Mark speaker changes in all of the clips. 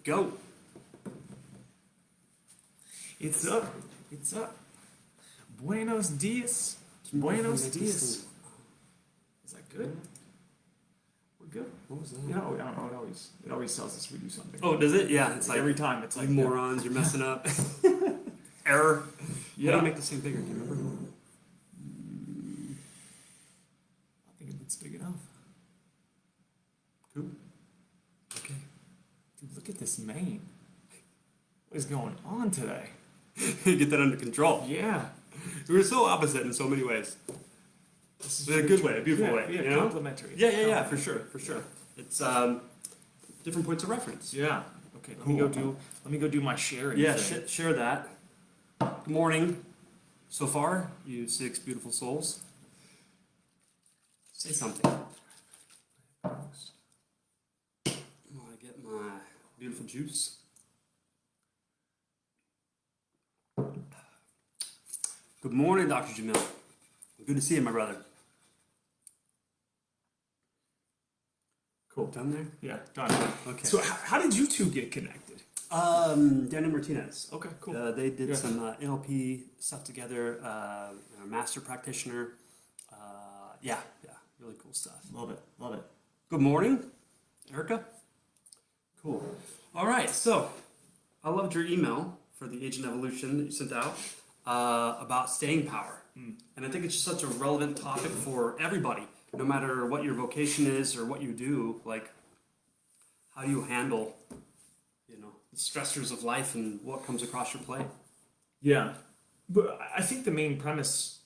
Speaker 1: Go.
Speaker 2: It's up. It's up. Buenos dias. Buenos dias. Is that good? We're good.
Speaker 1: What was that?
Speaker 2: You know, I don't know. It always tells us we do something.
Speaker 1: Oh, does it? Yeah. It's like
Speaker 2: every time. It's
Speaker 1: you
Speaker 2: like
Speaker 1: morons, you're messing up. Error.
Speaker 2: Yeah.
Speaker 1: How do you make this thing bigger? Do you remember?
Speaker 2: I think it's big enough.
Speaker 1: Cool. Okay.
Speaker 2: Dude, look at this mane. What is going on today?
Speaker 1: Get that under control.
Speaker 2: Yeah.
Speaker 1: We were so opposite in so many ways.
Speaker 2: This
Speaker 1: In a good way, a beautiful way.
Speaker 2: Yeah,
Speaker 1: you know?
Speaker 2: complimentary.
Speaker 1: Yeah, for sure. It's different points of reference.
Speaker 2: Yeah. Okay. Let me go do my sharing.
Speaker 1: Yeah,
Speaker 2: thing.
Speaker 1: share that. Good morning. So far, you 6 beautiful souls. Say something. While I get my beautiful juice. Good morning, Dr. Jamil. Good to see you, my brother.
Speaker 2: Cool.
Speaker 1: Done there?
Speaker 2: Yeah, done.
Speaker 1: Okay.
Speaker 2: So how did you two get connected?
Speaker 1: Daniel Martinez.
Speaker 2: Okay, cool.
Speaker 1: They did some NLP stuff together. Master practitioner. Yeah, really cool stuff.
Speaker 2: Love it.
Speaker 1: Good morning, Erica. Cool. All right, so I loved your email for the Agent Evolution that you sent out about staying power. And I think it's just such a relevant topic for everybody, no matter what your vocation is or what you do. Like, how do you handle, the stressors of life and what comes across your plate?
Speaker 2: Yeah, but I think the main premise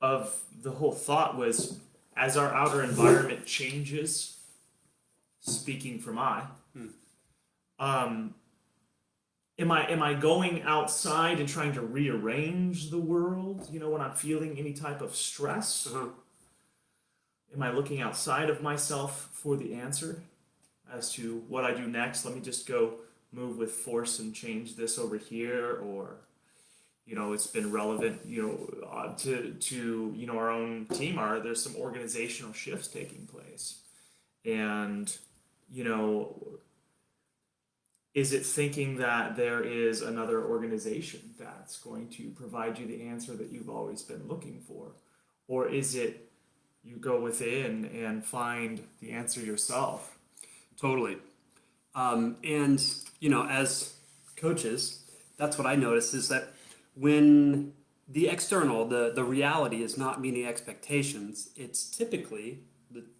Speaker 2: of the whole thought was, as our outer environment changes, speaking from am I going outside and trying to rearrange the world, when I'm feeling any type of stress? Am I looking outside of myself for the answer as to what I do next? Let me just go move with force and change this over here, or it's been relevant to our own team. There's some organizational shifts taking place, and is it thinking that there is another organization that's going to provide you the answer that you've always been looking for, or is it you go within and find the answer yourself?
Speaker 1: Totally. And, as coaches, that's what I notice is that when the external, the reality is not meeting expectations, it's typically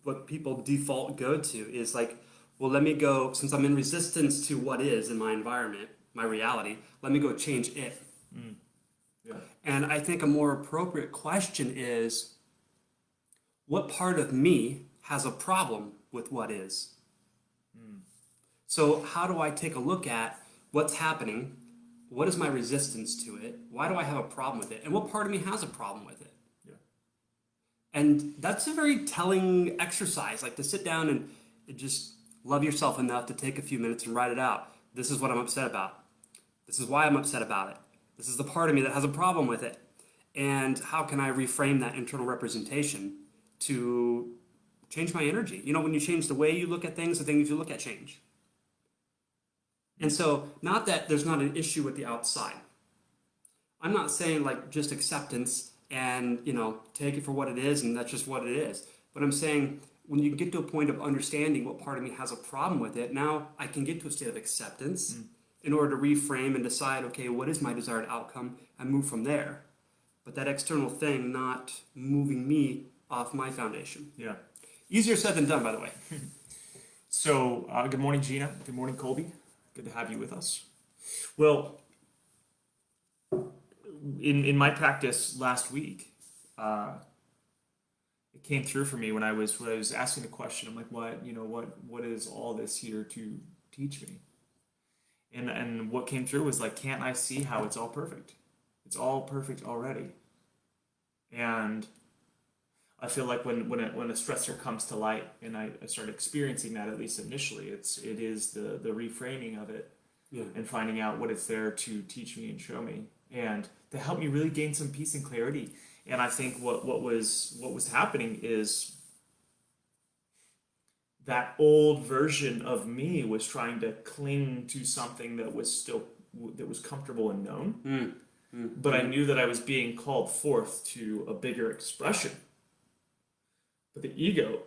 Speaker 1: what people default go to is like, well, let me go, since I'm in resistance to what is in my environment, my reality, let me go change it.
Speaker 2: Yeah.
Speaker 1: And I think a more appropriate question is, what part of me has a problem with what is? So how do I take a look at what's happening? What is my resistance to it? Why do I have a problem with it? And what part of me has a problem with it?
Speaker 2: Yeah.
Speaker 1: And that's a very telling exercise, like to sit down and just love yourself enough to take a few minutes and write it out. This is what I'm upset about. This is why I'm upset about it. This is the part of me that has a problem with it. And how can I reframe that internal representation to change my energy? When you change the way you look at things, the things you look at change. And so, not that there's not an issue with the outside. I'm not saying like just acceptance and, take it for what it is and that's just what it is. But I'm saying when you get to a point of understanding what part of me has a problem with it, now I can get to a state of acceptance in order to reframe and decide, okay, what is my desired outcome, and move from there. But that external thing not moving me off my foundation.
Speaker 2: Yeah.
Speaker 1: Easier said than done, by the way.
Speaker 2: So, good morning, Gina. Good morning, Colby. Good to have you with us. Well, in my practice last week, it came through for me when I was asking the question. I'm like, what is all this here to teach me? And what came through was like, can't I see how it's all perfect? It's all perfect already. And I feel like when a stressor comes to light, and I start experiencing that, at least initially, it is the reframing of it, and finding out what it's there to teach me and show me, and to help me really gain some peace and clarity. And I think what was happening is that old version of me was trying to cling to something that was still that was comfortable and known. But I knew that I was being called forth to a bigger expression. But the ego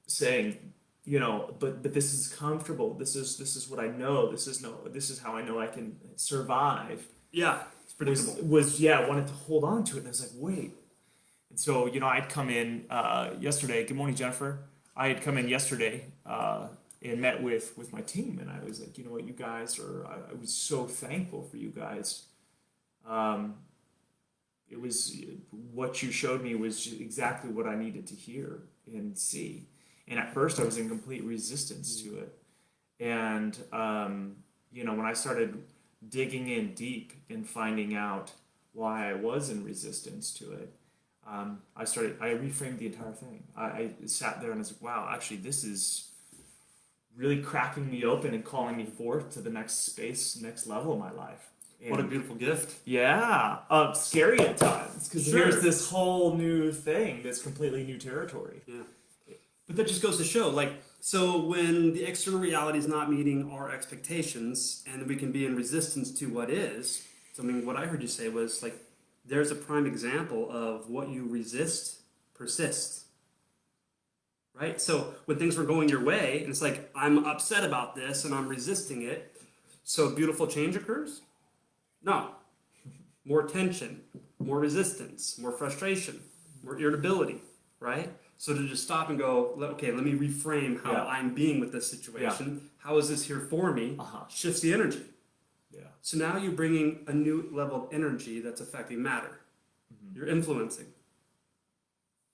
Speaker 2: saying, but this is comfortable. This is what I know. This is how I know I can survive.
Speaker 1: Yeah, it's predictable.
Speaker 2: Wanted to hold on to it. And I was like, wait. And so, I'd come in yesterday. Good morning, Jennifer. I had come in yesterday and met with my team, and I was like, you know what, you guys are. I was so thankful for you guys. It was what you showed me was exactly what I needed to hear and see. And at first, I was in complete resistance to it. And when I started digging in deep and finding out why I was in resistance to it, I reframed the entire thing. I sat there and I was like, wow, actually, this is really cracking me open and calling me forth to the next space, next level of my life. And
Speaker 1: what a beautiful gift.
Speaker 2: Yeah. Scary at times, because
Speaker 1: Sure.
Speaker 2: here's this whole new thing that's completely new territory.
Speaker 1: Yeah. But that just goes to show, so when the external reality is not meeting our expectations and we can be in resistance to what is, what I heard you say was there's a prime example of what you resist persists. Right? So when things were going your way, and it's I'm upset about this and I'm resisting it, so beautiful change occurs? No. More tension, more resistance, more frustration, more irritability, right? So to just stop and go, okay, let me reframe how I'm being with this situation. Yeah. How is this here for me? Shifts the energy. Yeah. So now you're bringing a new level of energy that's affecting matter. Mm-hmm. You're influencing.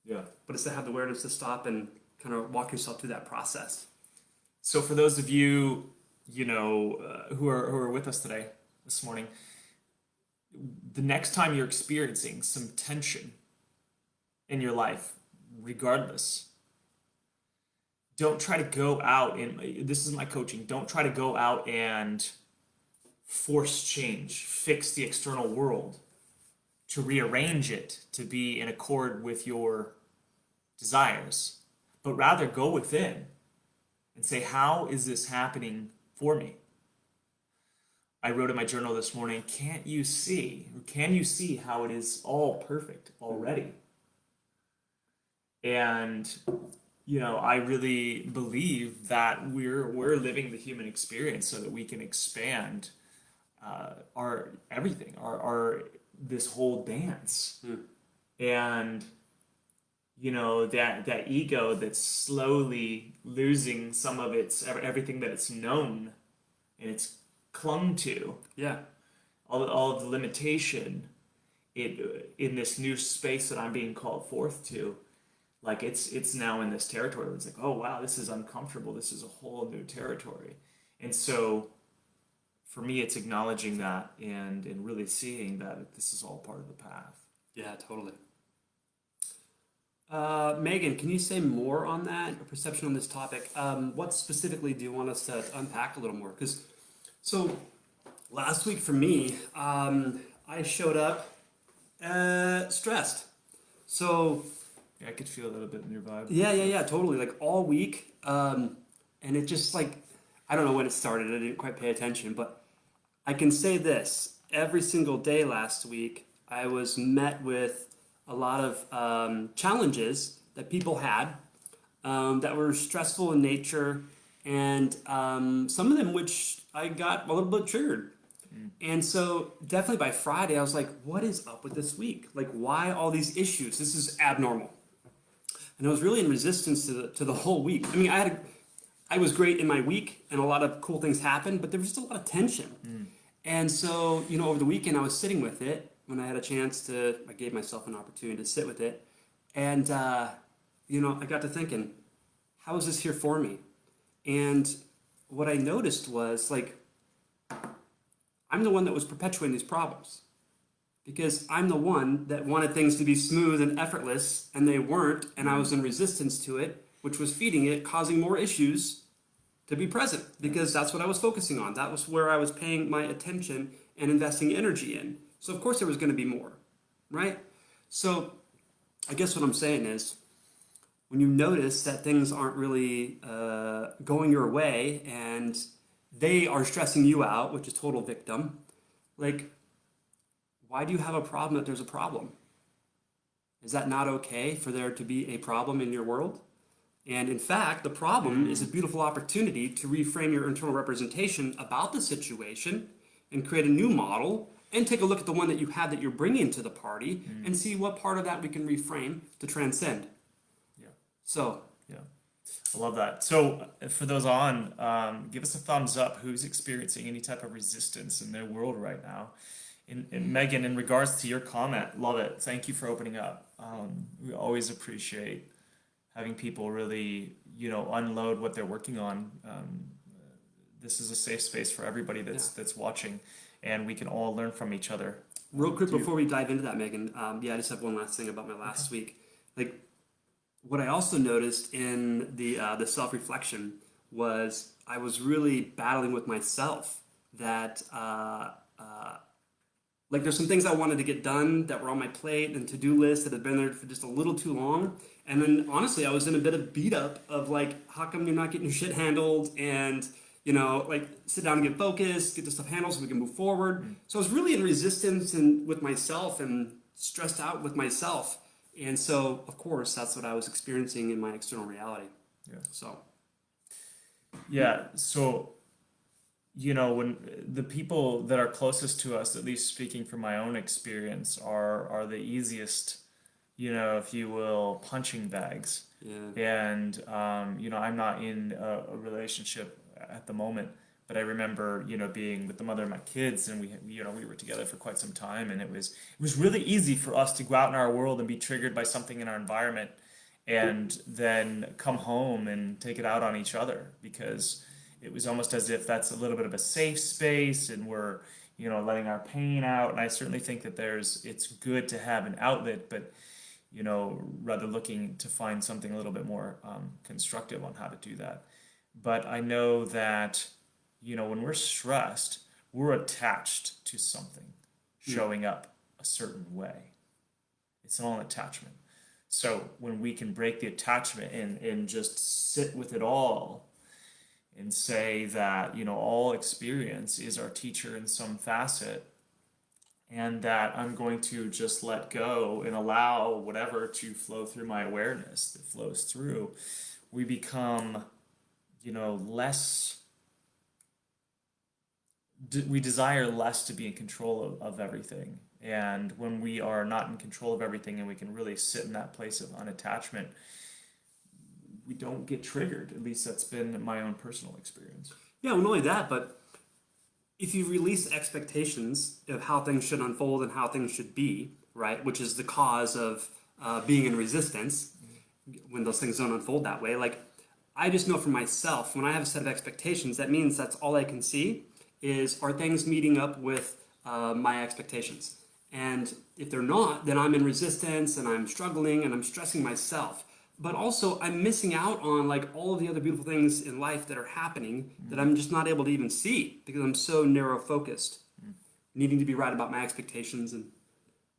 Speaker 1: Yeah. But it's to have the awareness to stop and kind of walk yourself through that process.
Speaker 2: So for those of you, who are with us today, this morning, the next time you're experiencing some tension in your life, regardless, don't try to go out and, this is my coaching, don't try to go out and force change, fix the external world, to rearrange it to be in accord with your desires, but rather go within and say, how is this happening for me? I wrote in my journal this morning, can you see how it is all perfect already? And, I really believe that we're living the human experience so that we can expand our everything, our this whole dance. And, that ego that's slowly losing some of everything that it's known and it's clung to.
Speaker 1: Yeah.
Speaker 2: All of the limitation in this new space that I'm being called forth to. It's now in this territory where it's oh wow, this is uncomfortable. This is a whole new territory. And so for me, it's acknowledging that and really seeing that this is all part of the path.
Speaker 1: Yeah, totally. Megan, can you say more on that, your perception on this topic? What specifically do you want us to unpack a little more? So last week for me, I showed up stressed. So
Speaker 2: yeah, I could feel a little bit in your vibe.
Speaker 1: Yeah, totally. All week, and it just I don't know when it started. I didn't quite pay attention, but I can say this: every single day last week, I was met with a lot of challenges that people had that were stressful in nature, and some of them which I got a little bit triggered. And so definitely by Friday, I was like, what is up with this week? Why all these issues? This is abnormal. And I was really in resistance to the whole week. I mean, I was great in my week, and a lot of cool things happened, but there was just a lot of tension. And so, over the weekend, I was sitting with it when I had a chance I gave myself an opportunity to sit with it. And, I got to thinking, how is this here for me? And what I noticed was, I'm the one that was perpetuating these problems. Because I'm the one that wanted things to be smooth and effortless, and they weren't, and I was in resistance to it, which was feeding it, causing more issues to be present, because that's what I was focusing on. That was where I was paying my attention and investing energy in. So of course there was going to be more, right? So I guess what I'm saying is, when you notice that things aren't really going your way and they are stressing you out, which is total victim, like, why do you have a problem that there's a problem? Is that not okay for there to be a problem in your world? And in fact, the problem is a beautiful opportunity to reframe your internal representation about the situation and create a new model and take a look at the one that you had that you're bringing to the party and see what part of that we can reframe to transcend.
Speaker 2: Yeah.
Speaker 1: So,
Speaker 2: Yeah. I love that. So, for those on, give us a thumbs up who's experiencing any type of resistance in their world right now. And Megan, in regards to your comment, love it. Thank you for opening up. We always appreciate having people really, unload what they're working on. This is a safe space for everybody
Speaker 1: yeah.
Speaker 2: that's watching, and we can all learn from each other.
Speaker 1: Real quick before we dive into that, Megan, I just have one last thing about my last week. Like, what I also noticed in the self-reflection was I was really battling with myself that like there's some things I wanted to get done that were on my plate and to-do list that had been there for just a little too long. And then honestly, I was in a bit of beat up of like, how come you're not getting your shit handled? And like sit down and get focused, get the stuff handled so we can move forward. So I was really in resistance and with myself and stressed out with myself. And so, of course, that's what I was experiencing in my external reality.
Speaker 2: Yeah.
Speaker 1: So,
Speaker 2: Yeah. So, when the people that are closest to us, at least speaking from my own experience, are the easiest, if you will, punching bags.
Speaker 1: yeah.
Speaker 2: And I'm not in a relationship at the moment, but I remember being with the mother of my kids, and we were together for quite some time, and it was really easy for us to go out in our world and be triggered by something in our environment, and then come home and take it out on each other, because it was almost as if that's a little bit of a safe space, and we're letting our pain out. And I certainly think that it's good to have an outlet, but rather looking to find something a little bit more constructive on how to do that. But I know that, when we're stressed, we're attached to something showing up a certain way. It's all an attachment. So when we can break the attachment and just sit with it all and say that, all experience is our teacher in some facet, and that I'm going to just let go and allow whatever to flow through my awareness that flows through, we become, less, we desire less to be in control of everything. And when we are not in control of everything and we can really sit in that place of unattachment, we don't get triggered. At least that's been my own personal experience.
Speaker 1: Yeah, well, not only that, but if you release expectations of how things should unfold and how things should be, right, which is the cause of being in resistance when those things don't unfold that way, like, I just know for myself, when I have a set of expectations, that means that's all I can see are things meeting up with my expectations. And if they're not, then I'm in resistance and I'm struggling and I'm stressing myself. But also, I'm missing out on like all of the other beautiful things in life that are happening that I'm just not able to even see because I'm so narrow focused, needing to be right about my expectations. And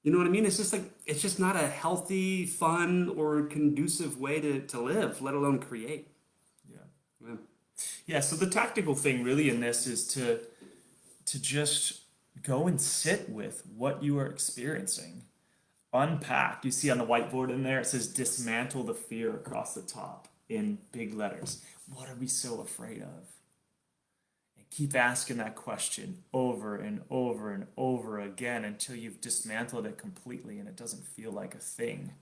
Speaker 1: you know what I mean? It's just like, it's just not a healthy, fun, or conducive way to live, let alone create.
Speaker 2: Yeah. Yeah. So the tactical thing really in this is to just go and sit with what you are experiencing. Unpack. You see on the whiteboard in there, it says dismantle the fear across the top in big letters. What are we so afraid of? And keep asking that question over and over and over again until you've dismantled it completely and it doesn't feel like a thing.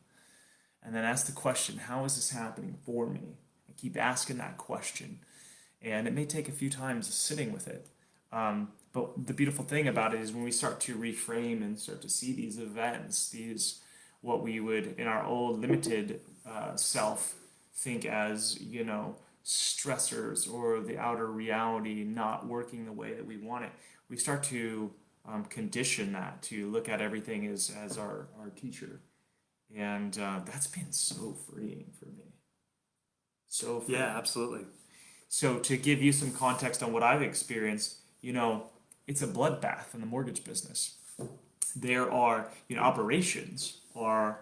Speaker 2: And then ask the question, how is this happening for me? And keep asking that question. And it may take a few times sitting with it. But the beautiful thing about it is when we start to reframe and start to see these events, what we would in our old limited self think as, stressors or the outer reality not working the way that we want it, we start to condition that to look at everything as our teacher. And that's been so freeing for me. So freeing.
Speaker 1: Yeah, absolutely.
Speaker 2: So to give you some context on what I've experienced, it's a bloodbath in the mortgage business. There are, operations are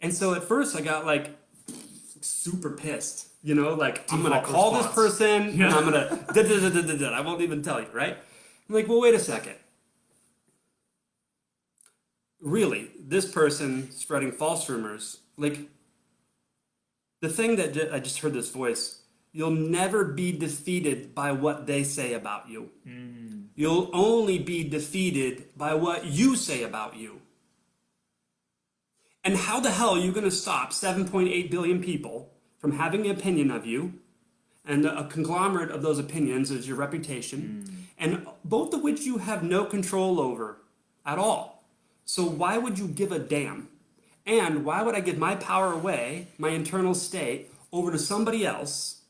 Speaker 1: And so at first I got like super pissed, like I'm gonna
Speaker 2: Default
Speaker 1: call this
Speaker 2: response.
Speaker 1: person and
Speaker 2: Yeah.
Speaker 1: I'm gonna da, da, da, da, da, da. I won't even tell you, right? I'm like, well, wait a second. Really, this person spreading false rumors, like the thing that I just heard this voice, you'll never be defeated by what they say about you.
Speaker 2: Mm.
Speaker 1: You'll only be defeated by what you say about you. And how the hell are you going to stop 7.8 billion people from having an opinion of you? And a conglomerate of those opinions is your reputation, and both of which you have no control over at all. So why would you give a damn? And why would I give my power away, my internal state, over to somebody else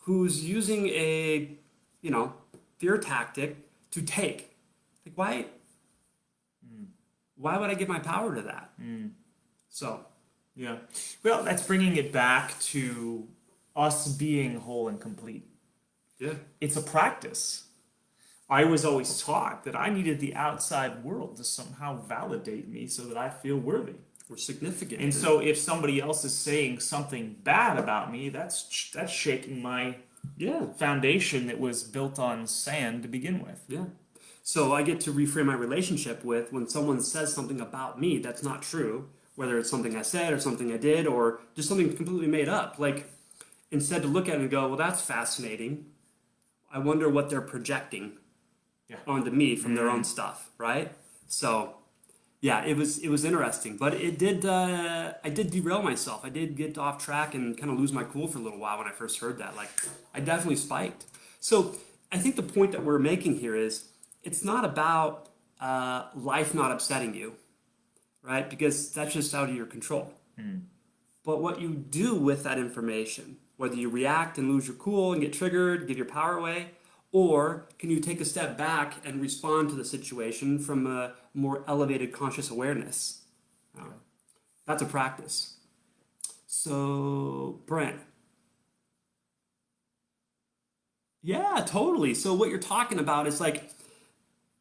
Speaker 1: who's using a, you know, fear tactic to take? Like why would I give my power to that? So
Speaker 2: Yeah. Well, that's bringing it back to us being whole and complete.
Speaker 1: yeah,
Speaker 2: It's a practice. I was always taught that I needed the outside world to somehow validate me so that I feel worthy.
Speaker 1: we're significant.
Speaker 2: And so if somebody else is saying something bad about me, that's shaking my
Speaker 1: yeah,
Speaker 2: foundation that was built on sand to begin with.
Speaker 1: yeah. So I get to reframe my relationship with when someone says something about me that's not true, whether it's something I said or something I did or just something completely made up. Like instead to look at it and go, well, that's fascinating. I wonder what they're projecting
Speaker 2: Yeah.
Speaker 1: onto me from their own stuff, right? So yeah, it was interesting, but it did I did derail myself. I did get off track and kind of lose my cool for a little while when I first heard that. Like I definitely spiked. So I think the point that we're making here is it's not about life not upsetting you, right? Because that's just out of your control. But what you do with that information, whether you react and lose your cool and get triggered, give your power away, or can you take a step back and respond to the situation from a more elevated conscious awareness? That's a practice. So, Brent. Yeah, totally. So, what you're talking about is like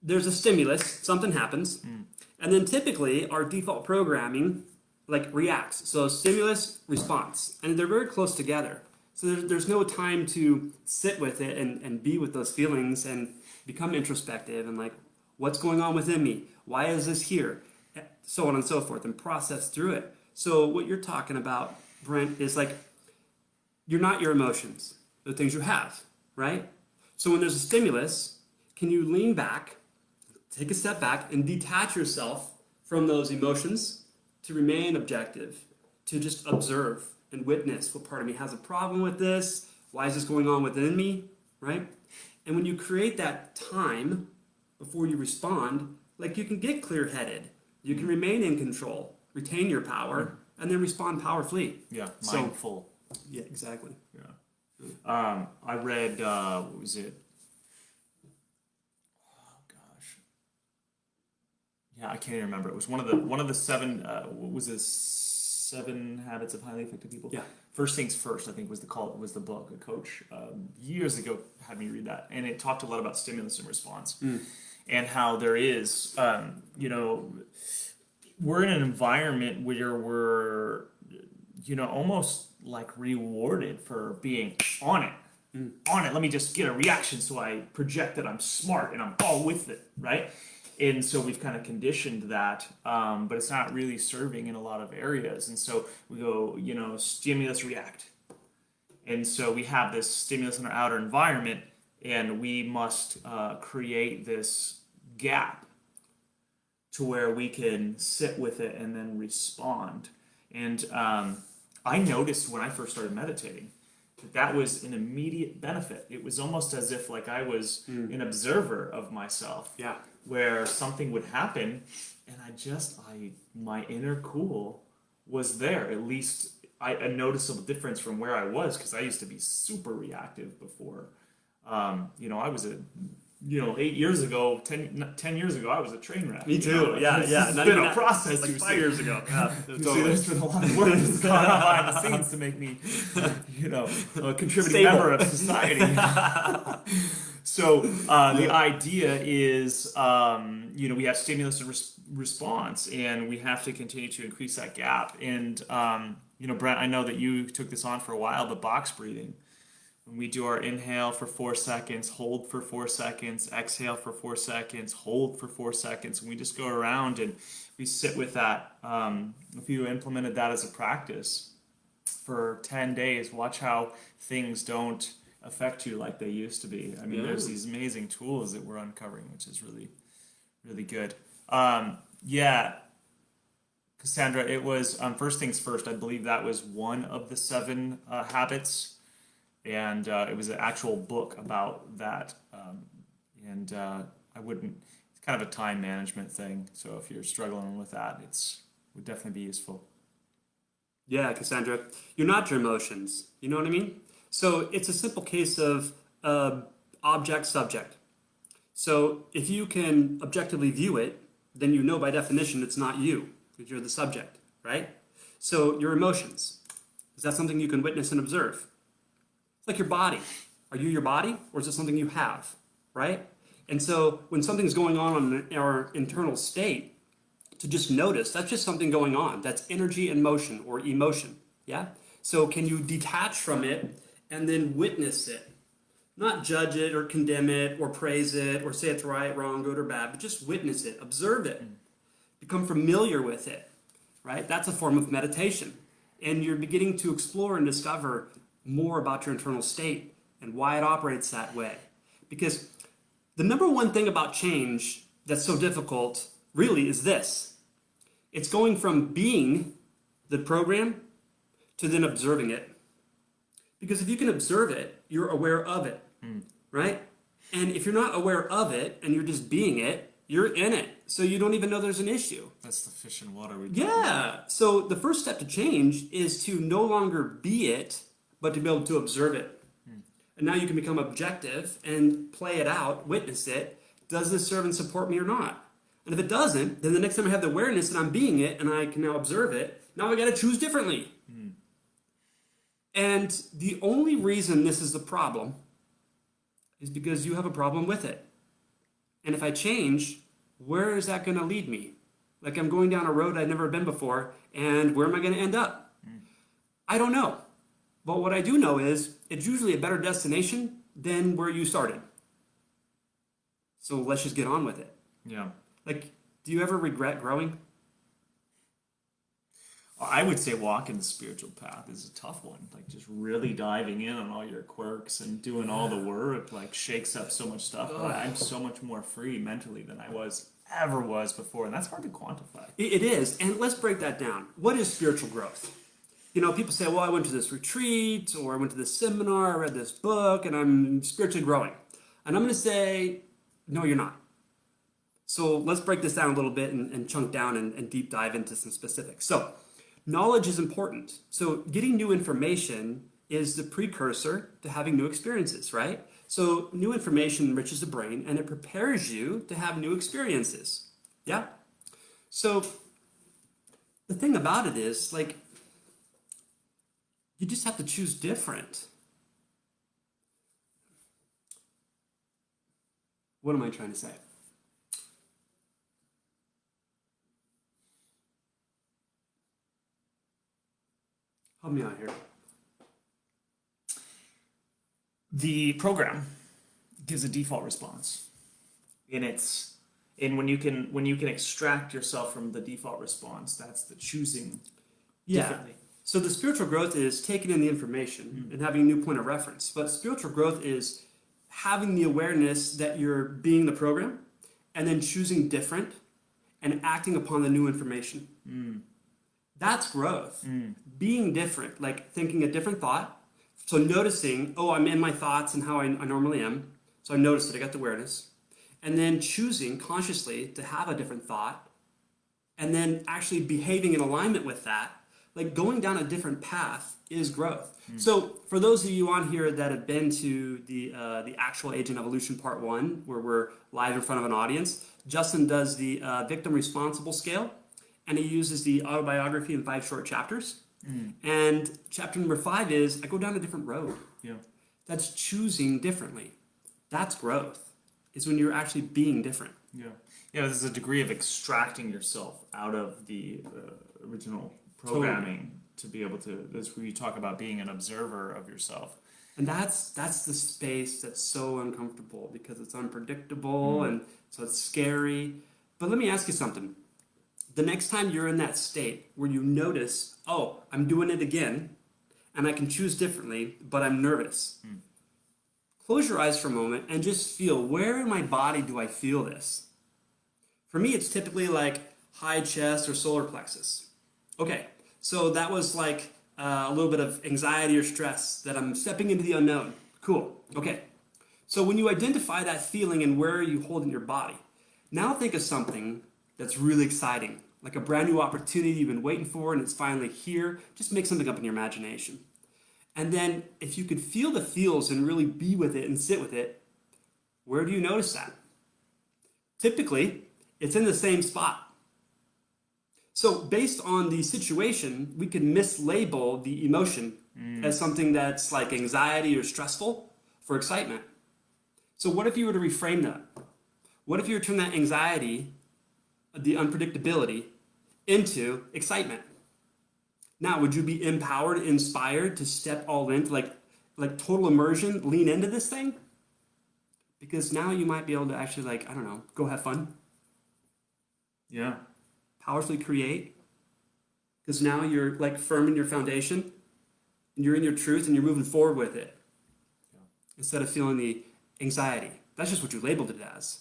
Speaker 1: there's a stimulus, something happens, and then typically our default programming like reacts. So stimulus, response, and they're very close together. So there's no time to sit with it and be with those feelings and become introspective and like, what's going on within me? Why is this here? So on and so forth, and process through it. So what you're talking about, Brent, is like you're not your emotions, the things you have, right? So when there's a stimulus, can you lean back, take a step back, and detach yourself from those emotions to remain objective, to just observe and witness what part of me has a problem with this, why is this going on within me, right? And when you create that time before you respond, like you can get clear-headed, you can remain in control, retain your power, and then respond powerfully.
Speaker 2: Yeah,
Speaker 1: So-
Speaker 2: mindful.
Speaker 1: Yeah, exactly.
Speaker 2: Yeah. I read, what was it? Oh gosh. Yeah, I can't even remember. It was one of the seven. What was this? 7 Habits of Highly Effective People.
Speaker 1: Yeah.
Speaker 2: First Things First, I think was the book. A coach years ago had me read that, and it talked a lot about stimulus and response, and how there is, we're in an environment where we're, almost like rewarded for being on it. On it. Let me just get a reaction so I project that I'm smart and I'm all with it, right? And so we've kind of conditioned that, but it's not really serving in a lot of areas. And so we go, stimulus, react. And so we have this stimulus in our outer environment, and we must create this gap to where we can sit with it and then respond. And I noticed when I first started meditating that was an immediate benefit. It was almost as if like I was an observer of myself.
Speaker 1: Yeah.
Speaker 2: Where something would happen, and my inner cool was there. At least a noticeable difference from where I was, because I used to be super reactive before. I was a 8 years ago, 10 years ago, I was a train wreck.
Speaker 1: Me too. Yeah, yeah.
Speaker 2: It's
Speaker 1: Not
Speaker 2: been
Speaker 1: even
Speaker 2: a
Speaker 1: that,
Speaker 2: process.
Speaker 1: like
Speaker 2: You
Speaker 1: 5 years ago. Yeah,
Speaker 2: you see,
Speaker 1: totally.
Speaker 2: there's been a lot of work that's gone on behind the scenes to make me, a contributing
Speaker 1: Stable.
Speaker 2: member of society. So the idea is, we have stimulus and response, and we have to continue to increase that gap. And Brent, I know that you took this on for a while, the box breathing. When we do our inhale for 4 seconds, hold for 4 seconds, exhale for 4 seconds, hold for 4 seconds, and we just go around and we sit with that. If you implemented that as a practice for 10 days, watch how things don't affect you like they used to be. I mean, there's these amazing tools that we're uncovering, which is really, really good. Yeah, Cassandra, it was first things first. I believe that was one of the 7 habits. And it was an actual book about that. I wouldn't, it's kind of a time management thing. So if you're struggling with that, would definitely be useful.
Speaker 1: Yeah, Cassandra, you're not your emotions. You know what I mean? So it's a simple case of object subject. So if you can objectively view it, then you know by definition it's not you, because you're the subject, right? So your emotions, is that something you can witness and observe? It's like your body. Are you your body, or is it something you have, right? And so when something's going on in our internal state, to just notice, that's just something going on. That's energy and motion or emotion, yeah? So can you detach from it and then witness it? Not judge it or condemn it or praise it or say it's right, wrong, good or bad, but just witness it, observe it, become familiar with it, right? That's a form of meditation. And you're beginning to explore and discover more about your internal state and why it operates that way. Because the number one thing about change that's so difficult really is this. It's going from being the program to then observing it. Because if you can observe it, you're aware of it, right? And if you're not aware of it and you're just being it, you're in it. So you don't even know there's an issue.
Speaker 2: That's the fish in water.
Speaker 1: Yeah. So the first step to change is to no longer be it, but to be able to observe it. And now you can become objective and play it out, witness it. Does this serve and support me or not? And if it doesn't, then the next time I have the awareness that I'm being it and I can now observe it, now I got to choose differently. And the only reason this is the problem is because you have a problem with it. And if I change, where is that going to lead me? Like I'm going down a road I've never been before, and where am I going to end up? I don't know. But what I do know is it's usually a better destination than where you started. So let's just get on with it.
Speaker 2: Yeah.
Speaker 1: Like, do you ever regret growing?
Speaker 2: I would say walking the spiritual path is a tough one. Like just really diving in on all your quirks and doing all the work, like shakes up so much stuff. But I'm so much more free mentally than I ever was before, and that's hard to quantify.
Speaker 1: It is, and let's break that down. What is spiritual growth? People say, well, I went to this retreat, or I went to this seminar, I read this book, and I'm spiritually growing. And I'm going to say, no, you're not. So let's break this down a little bit and chunk down and deep dive into some specifics. So knowledge is important. So getting new information is the precursor to having new experiences, right? So new information enriches the brain, and it prepares you to have new experiences. Yeah? So the thing about it is, like, you just have to choose different. What am I trying to say? Help me out here.
Speaker 2: The program gives a default response, and when you can extract yourself from the default response, that's the choosing differently.
Speaker 1: So the spiritual growth is taking in the information and having a new point of reference. But spiritual growth is having the awareness that you're being the program and then choosing different and acting upon the new information. That's growth. Being different, like thinking a different thought. So noticing, oh, I'm in my thoughts and how I normally am. So I noticed that I got the awareness. And then choosing consciously to have a different thought and then actually behaving in alignment with that. like going down a different path is growth. So for those of you on here that have been to the actual Agent Evolution Part 1, where we're live in front of an audience, Justin does the victim responsible scale, and he uses the autobiography in 5 short chapters. And chapter number 5 is I go down a different road.
Speaker 2: Yeah.
Speaker 1: That's choosing differently. That's growth, is when you're actually being different.
Speaker 2: Yeah. Yeah, there's a degree of extracting yourself out of the original programming to be able to, that's where you talk about being an observer of yourself.
Speaker 1: And that's the space that's so uncomfortable because it's unpredictable and so it's scary. But let me ask you something. The next time you're in that state where you notice, oh, I'm doing it again and I can choose differently, but I'm nervous. Close your eyes for a moment and just feel, where in my body do I feel this? For me, it's typically like high chest or solar plexus. Okay, so that was like a little bit of anxiety or stress that I'm stepping into the unknown. Cool. Okay. So when you identify that feeling and where you hold in your body, now think of something that's really exciting, like a brand new opportunity you've been waiting for and it's finally here. Just make something up in your imagination. And then if you could feel the feels and really be with it and sit with it, where do you notice that? Typically, it's in the same spot. So based on the situation, we can mislabel the emotion as something that's like anxiety or stressful for excitement. So what if you were to reframe that? What if you were to turn that anxiety, the unpredictability, into excitement? Now, would you be empowered, inspired to step all in, like total immersion, lean into this thing? Because now you might be able to actually, like, I don't know, go have fun.
Speaker 2: Yeah.
Speaker 1: Powerfully create. Because now you're like firm in your foundation, and you're in your truth, and you're moving forward with it.
Speaker 2: Yeah.
Speaker 1: Instead of feeling the anxiety. That's just what you labeled it as.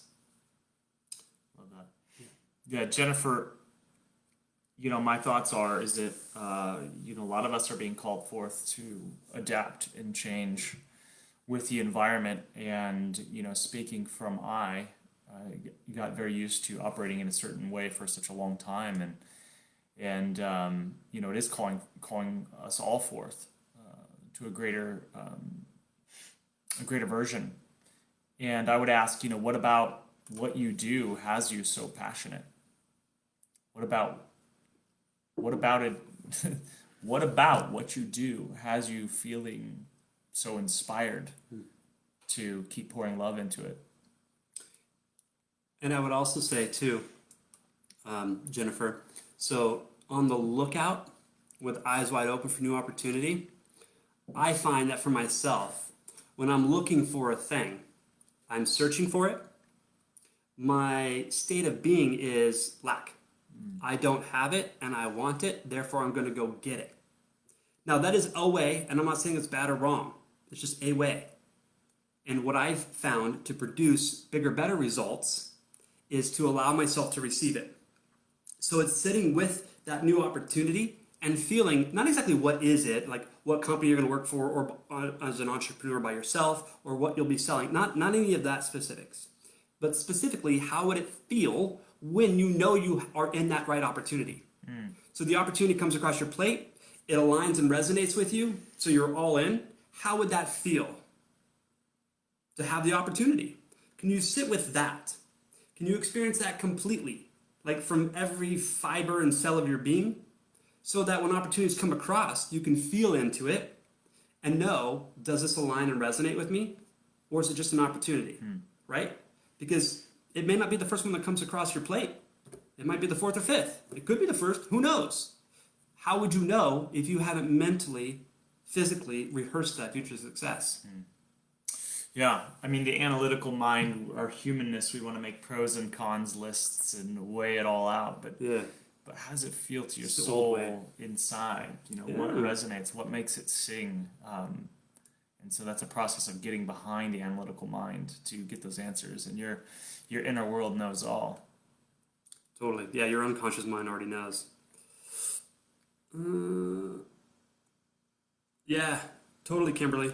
Speaker 2: Love that. Yeah, Jennifer, my thoughts is that, a lot of us are being called forth to adapt and change with the environment. And, speaking from I got very used to operating in a certain way for such a long time. And it is calling us all forth to a greater version. And I would ask, what about what you do has you so passionate? What about it? What about what you do has you feeling so inspired to keep pouring love into it?
Speaker 1: And I would also say, too, Jennifer, so on the lookout with eyes wide open for new opportunity, I find that for myself, when I'm looking for a thing, I'm searching for it, my state of being is lack. I don't have it and I want it, therefore I'm going to go get it. Now that is a way, and I'm not saying it's bad or wrong, it's just a way. And what I've found to produce bigger, better results is to allow myself to receive it. So it's sitting with that new opportunity and feeling not exactly what is it, like what company you're going to work for, or as an entrepreneur by yourself, or what you'll be selling. Not any of that specifics, but specifically how would it feel when you know you are in that right opportunity. So the opportunity comes across your plate, it aligns and resonates with you, so you're all in. How would that feel to have the opportunity? Can you sit with that? Can you experience that completely, like from every fiber and cell of your being, so that when opportunities come across, you can feel into it and know, does this align and resonate with me, or is it just an opportunity, right? Because it may not be the first one that comes across your plate. It might be the fourth or fifth. It could be the first. Who knows? How would you know if you haven't mentally, physically rehearsed that future success?
Speaker 2: Yeah, I mean, the analytical mind, our humanness, we want to make pros and cons lists and weigh it all out. But how does it feel to your soul inside? What resonates? What makes it sing? And so that's a process of getting behind the analytical mind to get those answers. And your inner world knows all.
Speaker 1: Totally. Yeah, your unconscious mind already knows. Yeah, totally, Kimberly.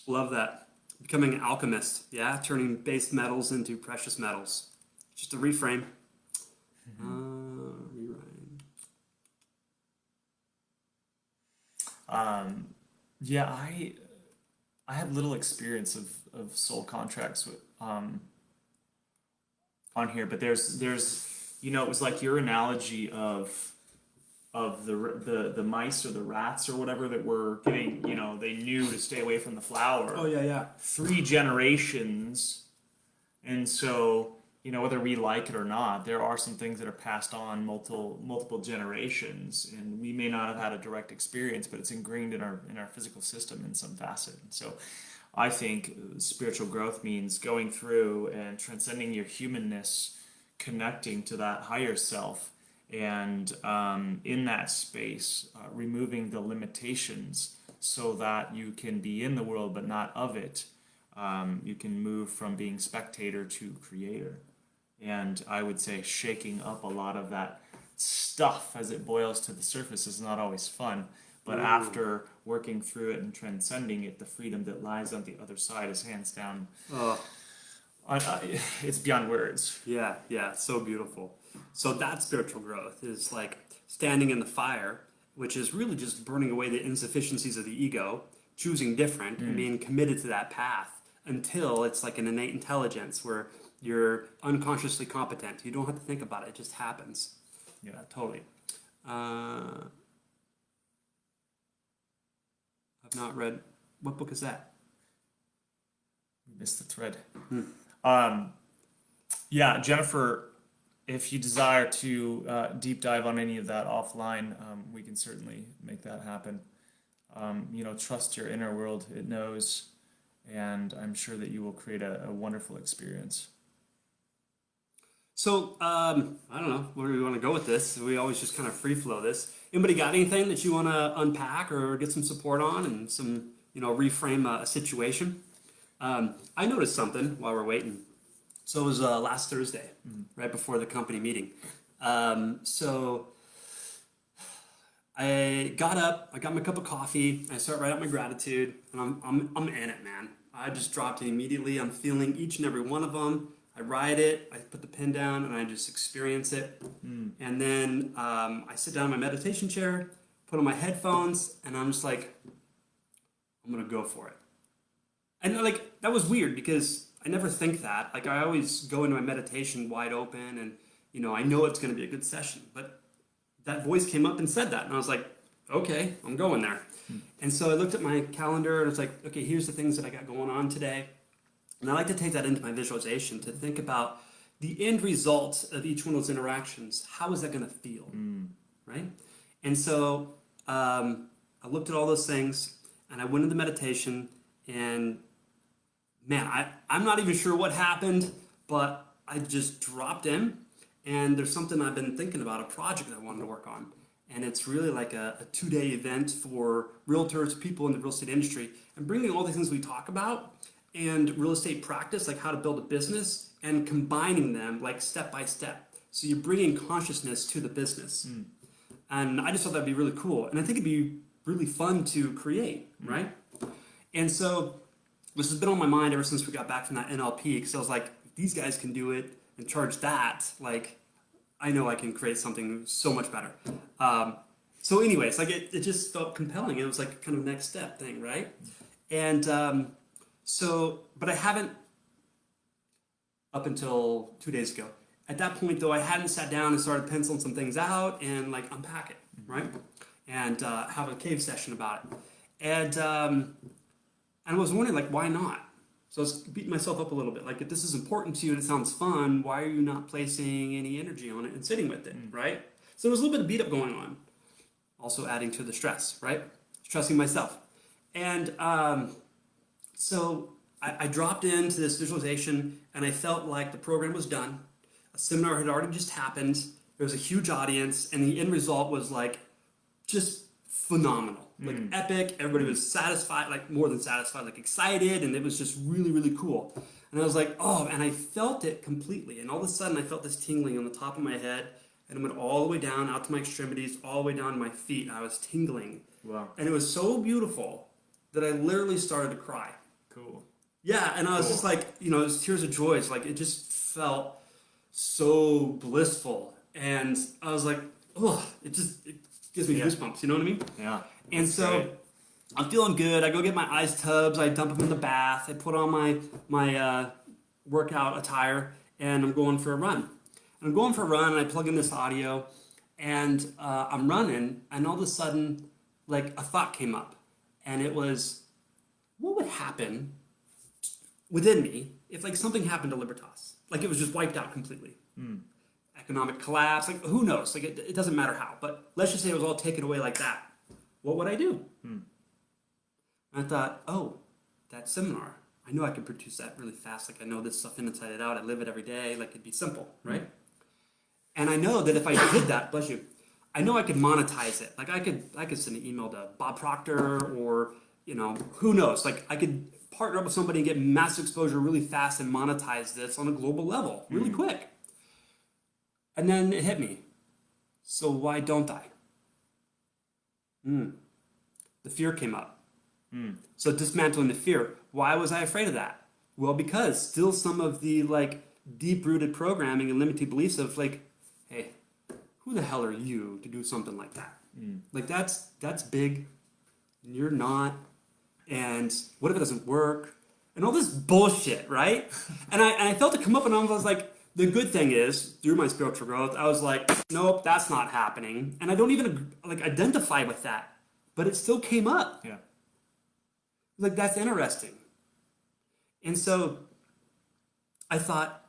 Speaker 1: Love that. Becoming an alchemist. Yeah, turning base metals into precious metals. Just a reframe. Rewrite.
Speaker 2: Um, yeah, I have little experience of soul contracts with, on here, but there's it was like your analogy of the mice or the rats or whatever that were getting, they knew to stay away from the
Speaker 1: Oh
Speaker 2: flower.
Speaker 1: yeah, yeah.
Speaker 2: 3 generations, and so whether we like it or not, there are some things that are passed on multiple generations, and we may not have had a direct experience, but it's ingrained in our physical system in some facet. And so I think spiritual growth means going through and transcending your humanness, connecting to that higher self, and in that space, removing the limitations so that you can be in the world but not of it. You can move from being spectator to creator. And I would say shaking up a lot of that stuff as it boils to the surface is not always fun. But after working through it and transcending it, the freedom that lies on the other side is hands down.
Speaker 1: Oh,
Speaker 2: It's beyond words.
Speaker 1: yeah, yeah. So beautiful. So that spiritual growth is like standing in the fire, which is really just burning away the insufficiencies of the ego, choosing different, and being committed to that path until it's like an innate intelligence where you're unconsciously competent. You don't have to think about it; it just happens.
Speaker 2: Yeah.
Speaker 1: Totally. I've not read. What book is that?
Speaker 2: We missed the thread. Um, yeah, Jennifer, if you desire to deep dive on any of that offline, we can certainly make that happen. Trust your inner world; it knows, and I'm sure that you will create a wonderful experience.
Speaker 1: So, I don't know where do we want to go with this. We always just kind of free flow this. Anybody got anything that you want to unpack or get some support on and some, reframe a situation? I noticed something while we're waiting. So it was last Thursday, right before the company meeting. So I got up, I got my cup of coffee, I start writing out my gratitude, and I'm in it, man. I just dropped it immediately. I'm feeling each and every one of them. I write it, I put the pen down, and I just experience it. And then I sit down in my meditation chair, put on my headphones, and I'm just like, I'm gonna go for it. And like that was weird because I never think that. Like I always go into my meditation wide open, and I know it's gonna be a good session. But that voice came up and said that, and I was like, okay, I'm going there. And so I looked at my calendar, and it's like, okay, here's the things that I got going on today. And I like to take that into my visualization to think about the end result of each one of those interactions. How is that going to feel, right? And so I looked at all those things, and I went into meditation, and man, I'm not even sure what happened, but I just dropped in, and there's something I've been thinking about, a project I wanted to work on. And it's really like a 2-day event for realtors, people in the real estate industry, and bringing all the things we talk about and real estate practice, like how to build a business, and combining them like step by step. So you're bringing consciousness to the business. And I just thought that'd be really cool. And I think it'd be really fun to create, right? And so this has been on my mind ever since we got back from that NLP, because I was like, if these guys can do it and charge that, like, I know I can create something so much better. So anyways, like it just felt compelling. It was like kind of next step thing, right? And but I haven't, up until 2 days ago. At that point, though, I hadn't sat down and started penciling some things out and like unpack it, right? And have a cave session about it. And I was wondering, like, why not? So I was beating myself up a little bit. Like, if this is important to you and it sounds fun, why are you not placing any energy on it and sitting with it, right? So there was a little bit of beat up going on. Also adding to the stress, right? Stressing myself. And so I dropped into this visualization, and I felt like the program was done. A seminar had already just happened. There was a huge audience, and the end result was like just phenomenal, like epic. Everybody was satisfied, like more than satisfied, like excited, and it was just really, really cool. And I was like, oh, and I felt it completely. And all of a sudden, I felt this tingling on the top of my head, and it went all the way down out to my extremities, all the way down to my feet. And I was tingling.
Speaker 2: Wow.
Speaker 1: And it was so beautiful that I literally started to cry.
Speaker 2: Cool.
Speaker 1: Yeah, and I was just like, it was tears of joy. It's like, it just felt so blissful. And I was like, oh, it gives me goosebumps, you know what I mean?
Speaker 2: Yeah.
Speaker 1: And so,
Speaker 2: great.
Speaker 1: I'm feeling good. I go get my ice tubs. I dump them in the bath. I put on my workout attire, and I'm going for a run. And I'm going for a run, and I plug in this audio, and I'm running, and all of a sudden, like a thought came up, and it was, what would happen within me if like something happened to Libertas, like it was just wiped out completely, economic collapse, like who knows, like it doesn't matter how, but let's just say it was all taken away like that. What would I do? And I thought, oh, that seminar. I know I can produce that really fast. Like I know this stuff inside and out. I live it every day. Like it'd be simple, right? And I know that if I did that, bless you, I know I could monetize it. Like I could send an email to Bob Proctor or who knows. Like I could partner up with somebody and get massive exposure really fast and monetize this on a global level really quick. And then it hit me. So why don't I? The fear came up. So dismantling the fear. Why was I afraid of that? Well, because still some of the like deep-rooted programming and limiting beliefs of like, hey, who the hell are you to do something like that? Like that's big. And you're not. And what if it doesn't work? And all this bullshit, right? and I felt it come up, and I was like, the good thing is through my spiritual growth, I was like, nope, that's not happening, and I don't even like identify with that, but it still came up.
Speaker 2: Yeah.
Speaker 1: Like that's interesting. And so I thought,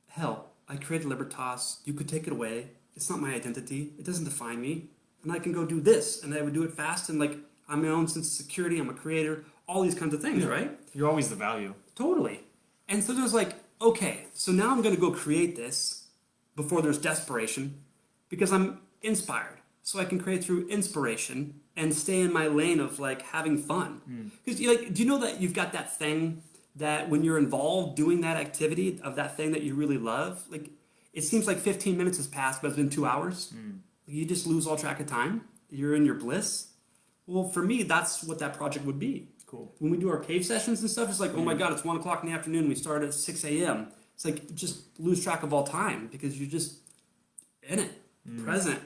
Speaker 1: hell, I created Libertas. You could take it away. It's not my identity. It doesn't define me. And I can go do this. And I would do it fast. And like, I'm my own sense of security. I'm a creator. All these kinds of things, right?
Speaker 2: You're always the value.
Speaker 1: Totally. And so there's like, okay, so now I'm going to go create this before there's desperation because I'm inspired. So I can create through inspiration and stay in my lane of like having fun. Because like, do you know that you've got that thing that when you're involved doing that activity of that thing that you really love, like it seems like 15 minutes has passed, but it's been 2 hours. You just lose all track of time. You're in your bliss. Well, for me, that's what that project would be.
Speaker 2: Cool.
Speaker 1: When we do our cave sessions and stuff, it's like, oh my God, it's 1 o'clock in the afternoon. We start at 6 a.m. It's like just lose track of all time because you're just in it, present,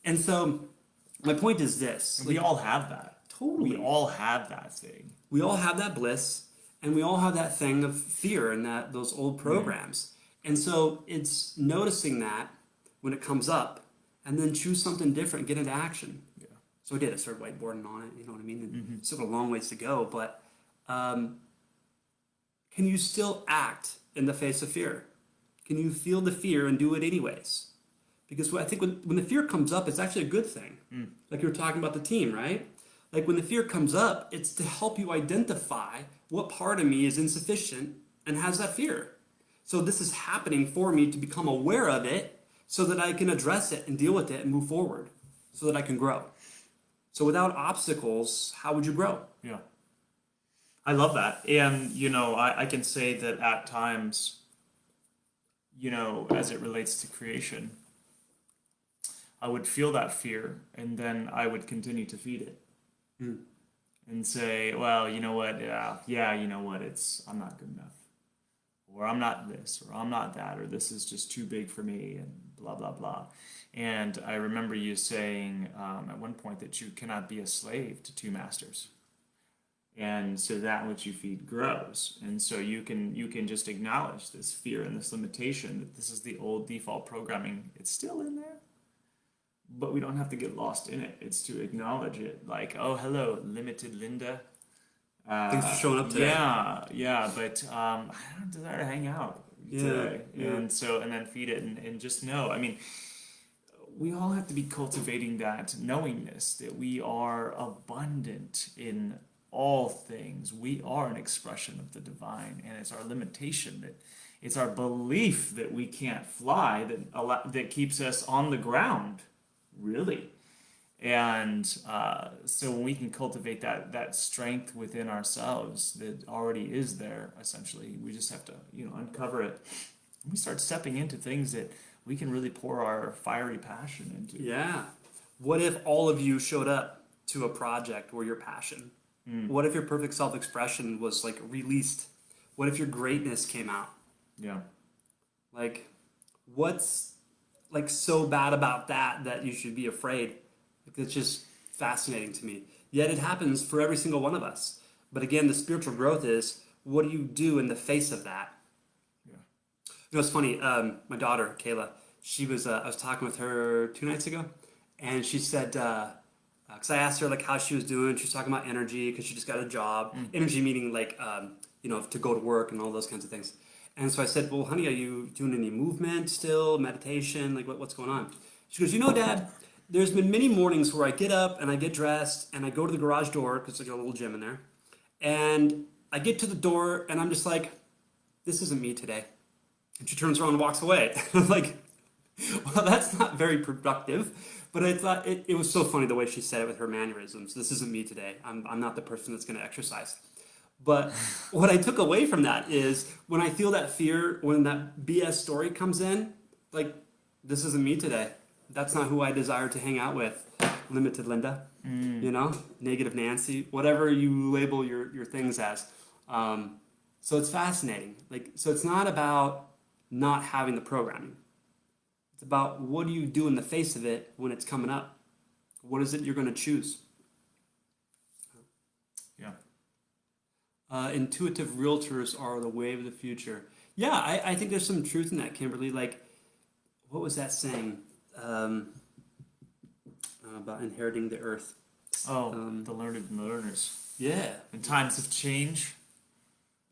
Speaker 1: And so my point is this.
Speaker 2: And we all have that.
Speaker 1: Totally.
Speaker 2: We all have that thing.
Speaker 1: We all have that bliss, and we all have that thing of fear and those old programs. And so it's noticing that when it comes up, and then choose something different, get into action.
Speaker 2: Yeah.
Speaker 1: So I did. I started whiteboarding on it. You know what I mean? And still got a long ways to go, but can you still act in the face of fear? Can you feel the fear and do it anyways? Because I think when the fear comes up, it's actually a good thing. Like you were talking about the team, right? Like when the fear comes up, it's to help you identify what part of me is insufficient and has that fear. So this is happening for me to become aware of it so that I can address it and deal with it and move forward so that I can grow. So without obstacles, how would you grow?
Speaker 2: Yeah. I love that. And, I can say that at times, as it relates to creation, I would feel that fear and then I would continue to feed it. And say, well, you know what? Yeah, you know what? I'm not good enough. Or I'm not this, or I'm not that, or this is just too big for me, and blah, blah, blah. And I remember you saying at one point that you cannot be a slave to two masters. And so that which you feed grows. And so you can just acknowledge this fear and this limitation that this is the old default programming. It's still in there. But we don't have to get lost in it. It's to acknowledge it. Like, oh, hello, limited Linda.
Speaker 1: Thanks for showing up today.
Speaker 2: Yeah, but I don't desire to hang out today.
Speaker 1: Yeah.
Speaker 2: And then feed it and just know. I mean, we all have to be cultivating that knowingness that we are abundant in all things. We are an expression of the divine, and it's our limitation that it's our belief that we can't fly that keeps us on the ground. Really. And so when we can cultivate that strength within ourselves that already is there, essentially, we just have to, uncover it. And we start stepping into things that we can really pour our fiery passion into.
Speaker 1: Yeah. What if all of you showed up to a project where your passion? What if your perfect self-expression was like released? What if your greatness came out?
Speaker 2: Yeah.
Speaker 1: Like, what's like so bad about that you should be afraid? Like, it's just fascinating to me. Yet it happens for every single one of us. But again, the spiritual growth is, what do you do in the face of that?
Speaker 2: Yeah.
Speaker 1: You know, it's funny. My daughter, Kayla, she was. I was talking with her 2 nights ago, and she said, because I asked her like how she was doing. She was talking about energy because she just got a job. Energy meaning like, to go to work and all those kinds of things. And so I said, well, honey, are you doing any movement still, meditation? Like, what's going on? She goes, Dad, there's been many mornings where I get up and I get dressed and I go to the garage door because there's a little gym in there, and I get to the door and I'm just like, this isn't me today. And she turns around and walks away. I'm like, well, that's not very productive. But I thought it was so funny the way she said it with her mannerisms. This isn't me today. I'm not the person that's going to exercise. But what I took away from that is when I feel that fear, when that BS story comes in, like, this isn't me today. That's not who I desire to hang out with. Limited Linda, negative Nancy, whatever you label your things as. So it's fascinating. So it's not about not having the programming. It's about what do you do in the face of it when it's coming up? What is it you're going to choose?
Speaker 2: Yeah.
Speaker 1: Intuitive realtors are the wave of the future. Yeah, I think there's some truth in that, Kimberly. Like, what was that saying about inheriting the earth?
Speaker 2: The learned and the learners.
Speaker 1: Yeah.
Speaker 2: In times of change,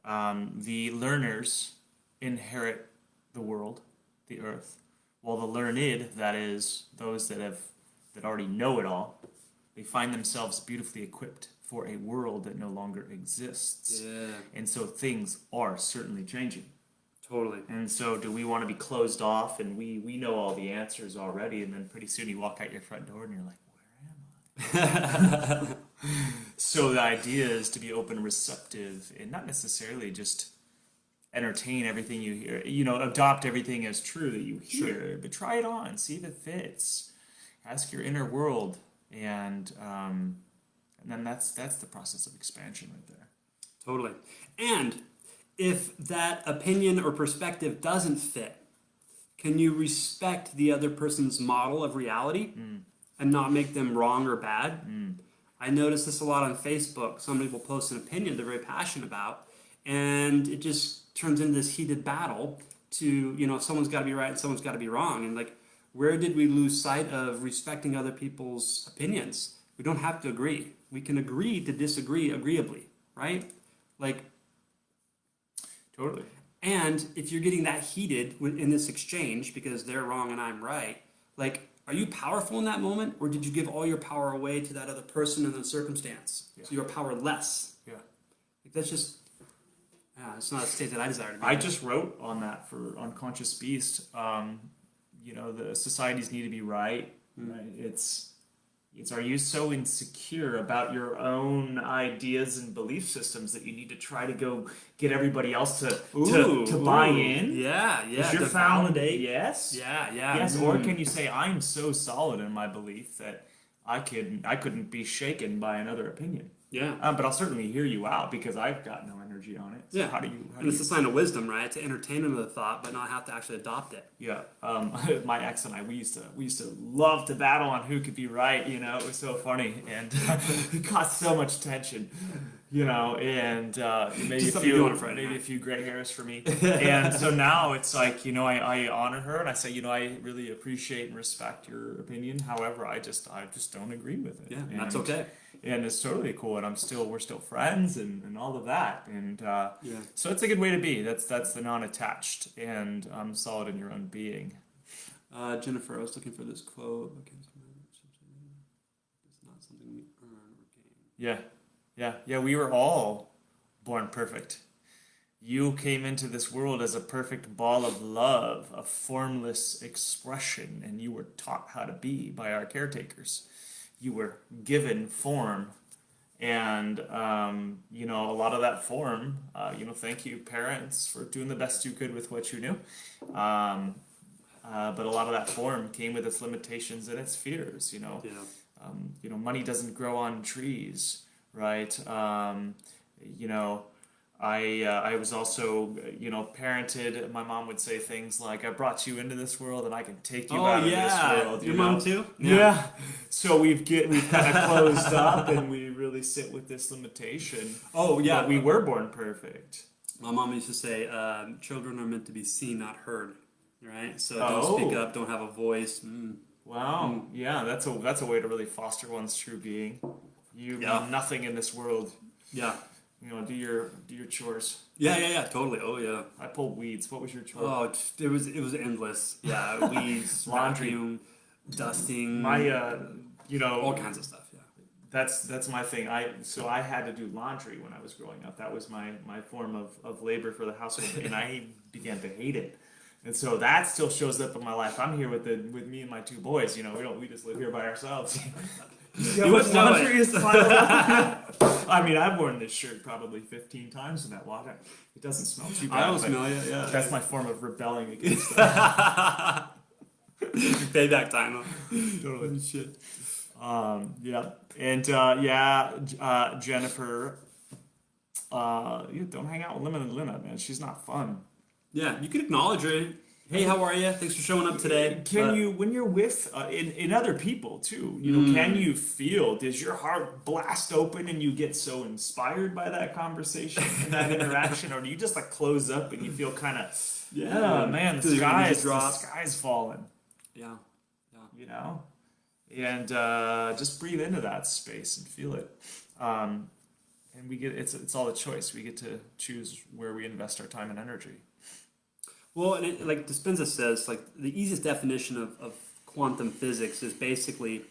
Speaker 2: the learners inherit the world, the earth, while the learned, that is, those that already know it all, they find themselves beautifully equipped for a world that no longer exists.
Speaker 1: Yeah.
Speaker 2: And so things are certainly changing.
Speaker 1: Totally.
Speaker 2: And so do we want to be closed off and we know all the answers already, and then pretty soon you walk out your front door and you're like, where am I? So the idea is to be open, receptive, and not necessarily just entertain everything you hear, adopt everything as true that you hear, but try it on, see if it fits. Ask your inner world, and then that's the process of expansion right there.
Speaker 1: Totally. And if that opinion or perspective doesn't fit, can you respect the other person's model of reality and not make them wrong or bad? I notice this a lot on Facebook. Somebody will post an opinion they're very passionate about, and it just turns into this heated battle to, someone's got to be right and someone's got to be wrong. And like, where did we lose sight of respecting other people's opinions? We don't have to agree. We can agree to disagree agreeably, right? Like,
Speaker 2: totally.
Speaker 1: And if you're getting that heated in this exchange because they're wrong and I'm right, like, are you powerful in that moment, or did you give all your power away to that other person and the circumstance? Yeah. So you're powerless.
Speaker 2: Yeah.
Speaker 1: Like, that's just, it's not a state that I desire to be.
Speaker 2: I just wrote on that for Unconscious Beast. The societies need to be right. Right. It's are you so insecure about your own ideas and belief systems that you need to try to go get everybody else to buy in?
Speaker 1: Yeah.
Speaker 2: Is your validate? Yes.
Speaker 1: Yeah.
Speaker 2: Yes. Or can you say, I'm so solid in my belief that I couldn't be shaken by another opinion?
Speaker 1: Yeah.
Speaker 2: But I'll certainly hear you out because I've got no energy on it. So
Speaker 1: yeah.
Speaker 2: How do you?
Speaker 1: It's a sign of wisdom, right? To entertain another thought, but not have to actually adopt it.
Speaker 2: Yeah. My ex and I, we used to love to battle on who could be right. It was so funny, and it caused so much tension. And maybe a few gray hairs for me. And so now it's like, I honor her and I say, I really appreciate and respect your opinion. However, I just don't agree with it.
Speaker 1: Yeah, and that's okay.
Speaker 2: And it's totally cool, and we're still friends and all of that. And so it's a good way to be. That's the non-attached and solid in your own being.
Speaker 1: Jennifer, I was looking for this quote. It's not something we earn or gain.
Speaker 2: Yeah, we were all born perfect. You came into this world as a perfect ball of love, a formless expression, and you were taught how to be by our caretakers. You were given form, and a lot of that form, thank you, parents, for doing the best you could with what you knew. But a lot of that form came with its limitations and its fears. Money doesn't grow on trees, right? I was also, parented. My mom would say things like, "I brought you into this world, and I can take you
Speaker 1: Oh
Speaker 2: out of this
Speaker 1: yeah,
Speaker 2: world."
Speaker 1: your mom too?
Speaker 2: Yeah. So we've kind of closed up, and we really sit with this limitation.
Speaker 1: Oh
Speaker 2: But we
Speaker 1: yeah.
Speaker 2: were born perfect.
Speaker 1: My mom used to say, "Children are meant to be seen, not heard." Right? So don't speak
Speaker 2: Oh,
Speaker 1: up, don't have a voice.
Speaker 2: wow. Yeah, that's a way to really foster one's true being. You
Speaker 1: Yeah,
Speaker 2: mean nothing in this world.
Speaker 1: yeah,
Speaker 2: Do your chores.
Speaker 1: yeah. Totally. Oh yeah.
Speaker 2: I pulled weeds. What was your chore?
Speaker 1: Oh, it was endless. Yeah, weeds,
Speaker 2: Laundry.
Speaker 1: vacuum,
Speaker 2: My,
Speaker 1: dusting, all kinds of stuff. Yeah.
Speaker 2: that's my thing. I had to do laundry when I was growing up. That was my form of labor for the household, and I began to hate it. And so that still shows up in my life. I'm here with me and my two boys. We just live here by ourselves.
Speaker 1: You wouldn't know
Speaker 2: Laundry
Speaker 1: it.
Speaker 2: is piled up. I mean, I've worn this shirt probably 15 times in that water. It doesn't smell too bad.
Speaker 1: I don't
Speaker 2: but
Speaker 1: smell you. Yeah.
Speaker 2: That's my form of rebelling against that.
Speaker 1: Payback time. Huh?
Speaker 2: Totally.
Speaker 1: Shit.
Speaker 2: Yeah. And Jennifer, don't hang out with Lemon and Lena, man. She's not fun.
Speaker 1: Yeah, you can acknowledge her. Hey, how are you? Thanks for showing up today.
Speaker 2: Can you, when you're with in other people too, can you feel? Does your heart blast open and you get so inspired by that conversation and that interaction, or do you just like close up and you feel kind of,
Speaker 1: Yeah,
Speaker 2: oh man, the
Speaker 1: feel your energy
Speaker 2: sky's
Speaker 1: drop.
Speaker 2: falling,
Speaker 1: Yeah.
Speaker 2: and just breathe into that space and feel it. And we get it's all a choice. We get to choose where we invest our time and energy.
Speaker 1: Well, and like Dispenza says, like the easiest definition of quantum physics is basically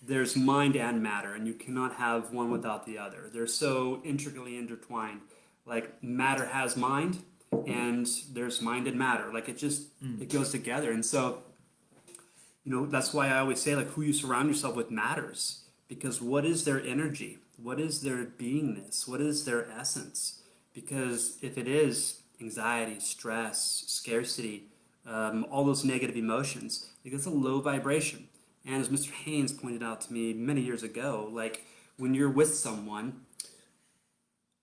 Speaker 1: there's mind and matter, and you cannot have one without the other. They're so intricately intertwined. Like matter has mind, and there's mind and matter. Like it goes together. And so, that's why I always say like who you surround yourself with matters, because what is their energy? What is their beingness? What is their essence? Because if it is anxiety, stress, scarcity, all those negative emotions, like it's a low vibration. And as Mr. Haynes pointed out to me many years ago, like when you're with someone,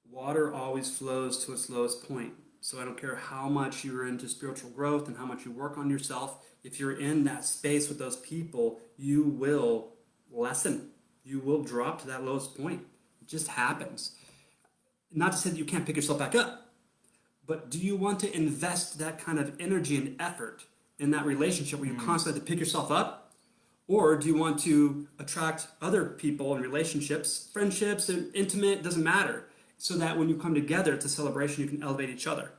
Speaker 1: water always flows to its lowest point. So I don't care how much you're into spiritual growth and how much you work on yourself, if you're in that space with those people, you will lessen. You will drop to that lowest point. It just happens. Not to say that you can't pick yourself back up, but do you want to invest that kind of energy and effort in that relationship where you constantly have to pick yourself up? Or do you want to attract other people and relationships, friendships, and intimate, doesn't matter, so that when you come together, it's a celebration, you can elevate each other?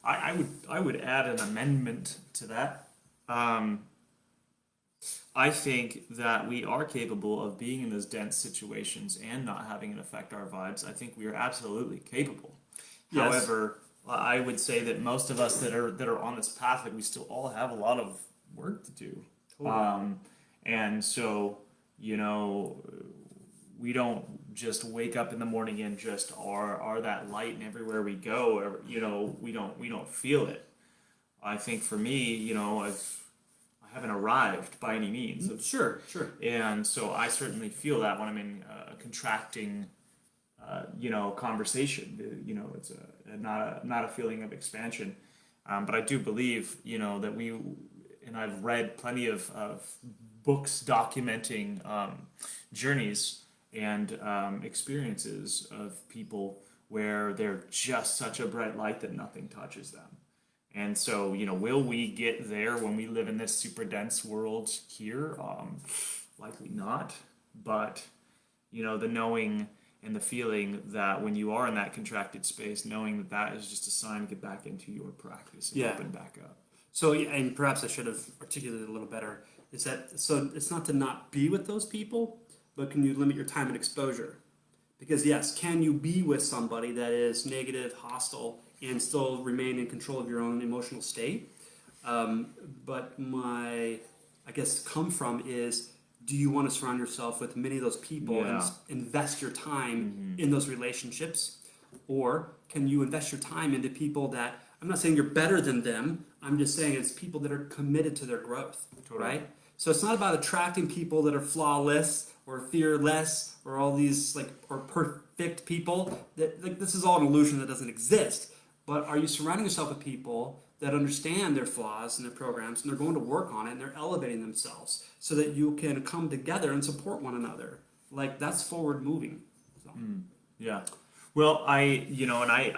Speaker 2: I would add an amendment to that. I think that we are capable of being in those dense situations and not having it affect our vibes. I think we are absolutely capable.
Speaker 1: Yes.
Speaker 2: However, I would say that most of us that are on this path, like we still all have a lot of work to do.
Speaker 1: Totally.
Speaker 2: And so, we don't just wake up in the morning and just are that light, and everywhere we go, or, we don't feel it. I think for me, I haven't arrived by any means.
Speaker 1: Sure.
Speaker 2: And so I certainly feel that when I'm in a contracting, conversation. It's not a feeling of expansion. But I do believe, that and I've read plenty of books documenting journeys and experiences of people where they're just such a bright light that nothing touches them. And so, will we get there when we live in this super dense world here? Likely not. But, the knowing and the feeling that when you are in that contracted space, knowing that is just a sign to get back into your practice and open back up.
Speaker 1: So, and perhaps I should have articulated it a little better. So it's not to not be with those people, but can you limit your time and exposure? Because yes, can you be with somebody that is negative, hostile, and still remain in control of your own emotional state? But my, I guess, come from is, do you want to surround yourself with many of those people and invest your time in those relationships? Or can you invest your time into people that, I'm not saying you're better than them, I'm just saying it's people that are committed to their growth, right? So it's not about attracting people that are flawless or fearless or all these like or perfect people. That like this is all an illusion that doesn't exist. But are you surrounding yourself with people that understand their flaws and their programs and they're going to work on it and they're elevating themselves so that you can come together and support one another? Like that's forward moving. So.
Speaker 2: Yeah. Well, I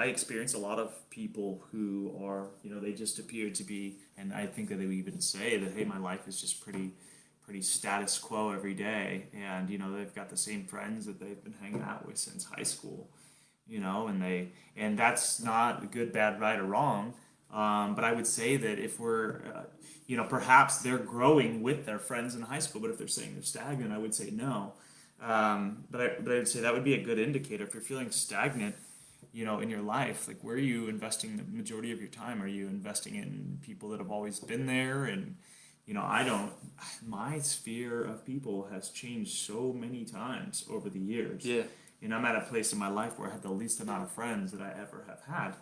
Speaker 2: experience a lot of people who are, they just appear to be, and I think that they would even say that, hey, my life is just pretty status quo every day. And, they've got the same friends that they've been hanging out with since high school, and that's not good, bad, right, or wrong. But I would say that if we're, perhaps they're growing with their friends in high school, but if they're saying they're stagnant, I would say no. But I would say that would be a good indicator if you're feeling stagnant, in your life. Like, where are you investing the majority of your time? Are you investing in people that have always been there? And, my sphere of people has changed so many times over the years.
Speaker 1: Yeah.
Speaker 2: And I'm at a place in my life where I have the least amount of friends that I ever have had.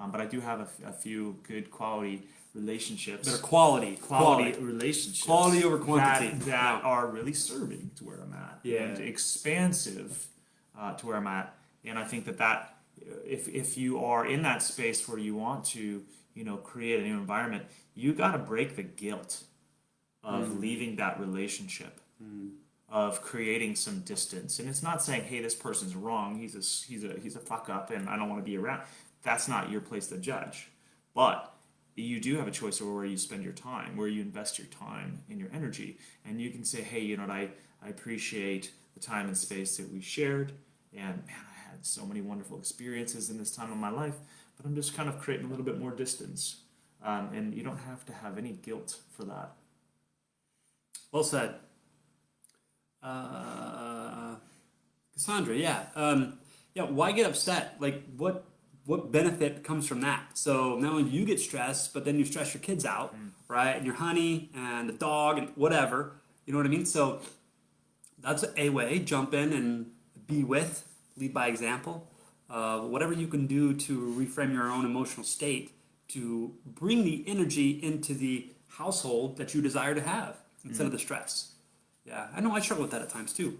Speaker 2: But I do have a few good quality relationships.
Speaker 1: They're quality
Speaker 2: relationships.
Speaker 1: Quality over quantity.
Speaker 2: That are really serving to where I'm at.
Speaker 1: Yeah.
Speaker 2: And expansive to where I'm at. And I think that if you are in that space where you want to, create a new environment, you got to break the guilt of leaving that relationship. Of creating some distance. And it's not saying, hey, this person's wrong, he's a fuck up and I don't want to be around. That's not your place to judge. But you do have a choice over where you spend your time, where you invest your time and your energy. And you can say, hey, I appreciate the time and space that we shared, and man, I had so many wonderful experiences in this time of my life, but I'm just kind of creating a little bit more distance. And you don't have to have any guilt for that.
Speaker 1: Well said. Cassandra, yeah. Why get upset? Like, what benefit comes from that? So not only do you get stressed, but then you stress your kids out, right? And your honey and the dog and whatever. You know what I mean? So that's a way. Jump in and be with, lead by example. Whatever you can do to reframe your own emotional state to bring the energy into the household that you desire to have instead of the stress. Yeah, I know I struggle with that at times too.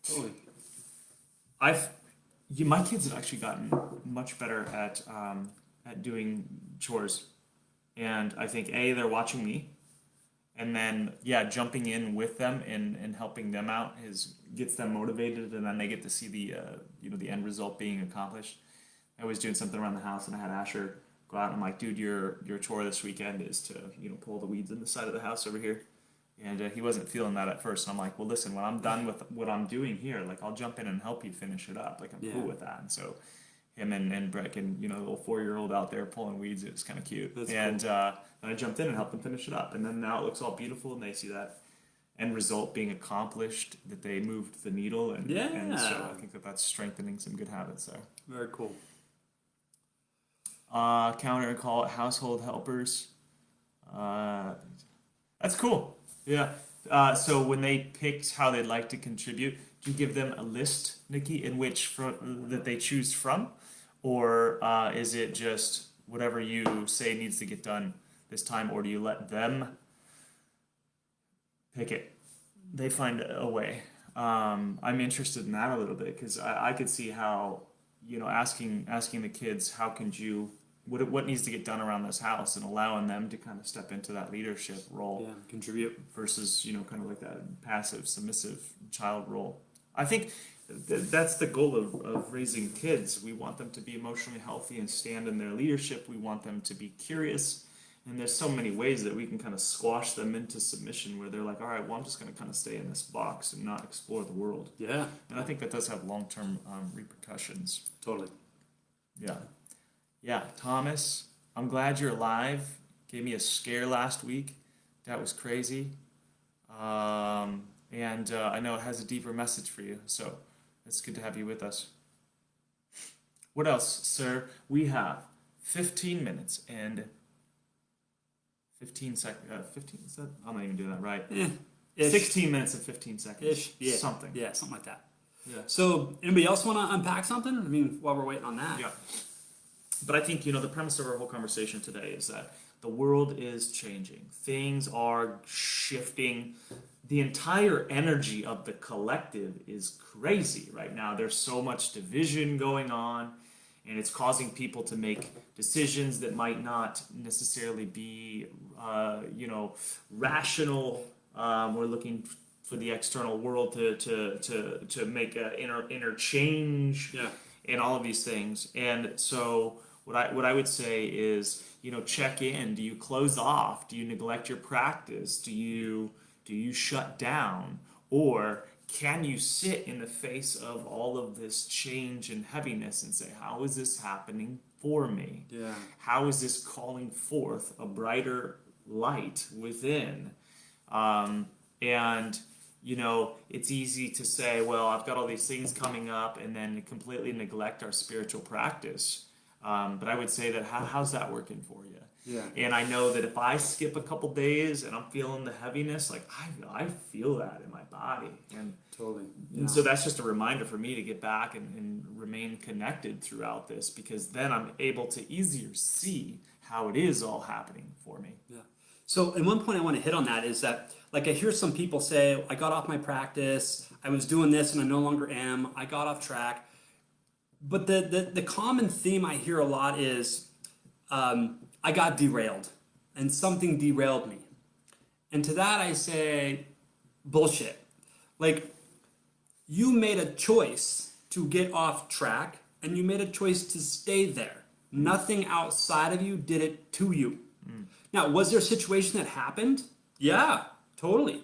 Speaker 1: Totally.
Speaker 2: My kids have actually gotten much better at doing chores, and I think they're watching me, and then jumping in with them and helping them out gets them motivated, and then they get to see the end result being accomplished. I was doing something around the house, and I had Asher go out, and I'm like, dude, your chore this weekend is to pull the weeds in the side of the house over here. And he wasn't feeling that at first. And I'm like, well, listen, when I'm done with what I'm doing here, like, I'll jump in and help you finish it up. Like, I'm cool with that. And so him and Breck and, the little 4-year-old out there pulling weeds, it was kind of cute.
Speaker 1: That's
Speaker 2: and
Speaker 1: cool.
Speaker 2: I jumped in and helped them finish it up. And then now it looks all beautiful, and they see that end result being accomplished, that they moved the needle. And so I think that's strengthening some good habits there.
Speaker 1: Very cool.
Speaker 2: Counter and call it household helpers. That's cool. Yeah. So when they picked how they'd like to contribute, do you give them a list, Nikki, in which that they choose from? Or is it just whatever you say needs to get done this time? Or do you let them pick it? They find a way. I'm interested in that a little bit, because I could see how, asking the kids, how can you... What needs to get done around this house, and allowing them to kind of step into that leadership role,
Speaker 1: contribute
Speaker 2: versus kind of like that passive, submissive child role. I think that's the goal of raising kids. We want them to be emotionally healthy and stand in their leadership. We want them to be curious, and there's so many ways that we can kind of squash them into submission, where they're like, all right, well, I'm just going to kind of stay in this box and not explore the world.
Speaker 1: Yeah,
Speaker 2: and I think that does have long-term repercussions.
Speaker 1: Totally.
Speaker 2: Yeah, Thomas, I'm glad you're alive. Gave me a scare last week. That was crazy. And I know it has a deeper message for you, so it's good to have you with us. What else, sir? We have 15 minutes and 15 seconds. 15, is that? I'm not even doing that right. 16 minutes and 15 seconds.
Speaker 1: Ish. Yeah.
Speaker 2: Something.
Speaker 1: Yeah, something like that.
Speaker 2: Yeah.
Speaker 1: So, anybody else want to unpack something? I mean, while we're waiting on that.
Speaker 2: Yeah. But I think, the premise of our whole conversation today is that the world is changing. Things are shifting the entire energy of the collective is crazy right now. There's so much division going on, and it's causing people to make decisions that might not necessarily be, rational. We're looking for the external world to make an interchange,
Speaker 1: Yeah.
Speaker 2: and all of these things. And so what I would say is, check in. Do you close off? Do you neglect your practice? Do you shut down? Or can you sit in the face of all of this change and heaviness and say, how is this happening for me?
Speaker 1: Yeah.
Speaker 2: How is this calling forth a brighter light within? And it's easy to say, well, I've got all these things coming up, and then completely neglect our spiritual practice. But I would say that how's that working for you?
Speaker 1: Yeah.
Speaker 2: And I know that if I skip a couple days and I'm feeling the heaviness, like I feel that in my body.
Speaker 1: Totally. Yeah.
Speaker 2: And so that's just a reminder for me to get back and remain connected throughout this, because then I'm able to easier see how it is all happening for me.
Speaker 1: Yeah. So, and one point I want to hit on that is that, like, I hear some people say, I got off my practice, I was doing this and I no longer am, I got off track. But the common theme I hear a lot is, I got derailed and something derailed me. And to that I say, bullshit. Like, you made a choice to get off track and you made a choice to stay there. Nothing outside of you did it to you. Now, was there a situation that happened? Yeah, totally.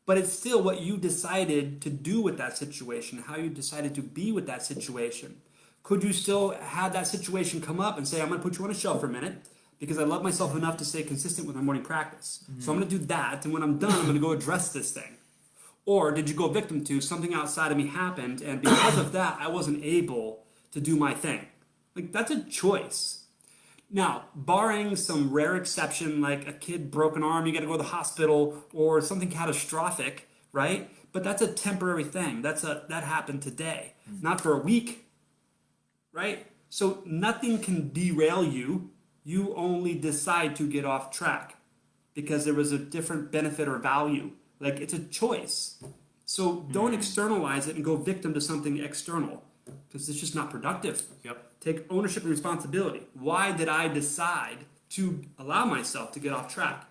Speaker 1: But it's still what you decided to do with that situation, how you decided to be with that situation. Could you still have that situation come up and say, I'm going to put you on a shelf for a minute because I love myself enough to stay consistent with my morning practice. So I'm going to do that, and when I'm done, I'm going to go address this thing. Or did you go victim to something outside of me happened, and because of that, I wasn't able to do my thing? Like, that's a choice. Now, barring some rare exception, like a kid broke an arm, you got to go to the hospital, or something catastrophic, right? But that's a temporary thing. That happened today, not for a week, right? So nothing can derail you. You only decide to get off track because there was a different benefit or value. Like, it's a choice. So don't externalize it and go victim to something external, because it's just not productive.
Speaker 2: Yep.
Speaker 1: Take ownership and responsibility. Why did I decide to allow myself to get off track?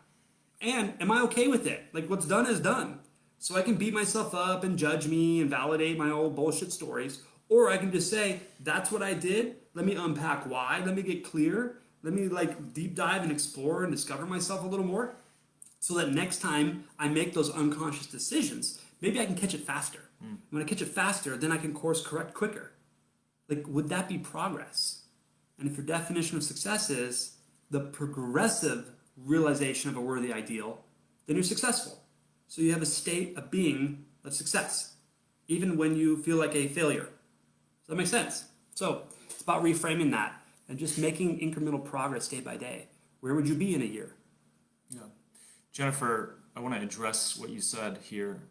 Speaker 1: And am I okay with it? Like, what's done is done. So I can beat myself up and judge me and validate my old bullshit stories. Or I can just say, that's what I did. Let me unpack why. Let me get clear. Let me deep dive and explore and discover myself a little more, so that next time I make those unconscious decisions, maybe I can catch it faster. When I catch it faster, then I can course correct quicker. Like, would that be progress? And if your definition of success is the progressive realization of a worthy ideal, then you're successful. So you have a state of being of success, even when you feel like a failure. Does that make sense? So it's about reframing that and just making incremental progress day by day. Where would you be in a year?
Speaker 2: Yeah. Jennifer, I want to address what you said here.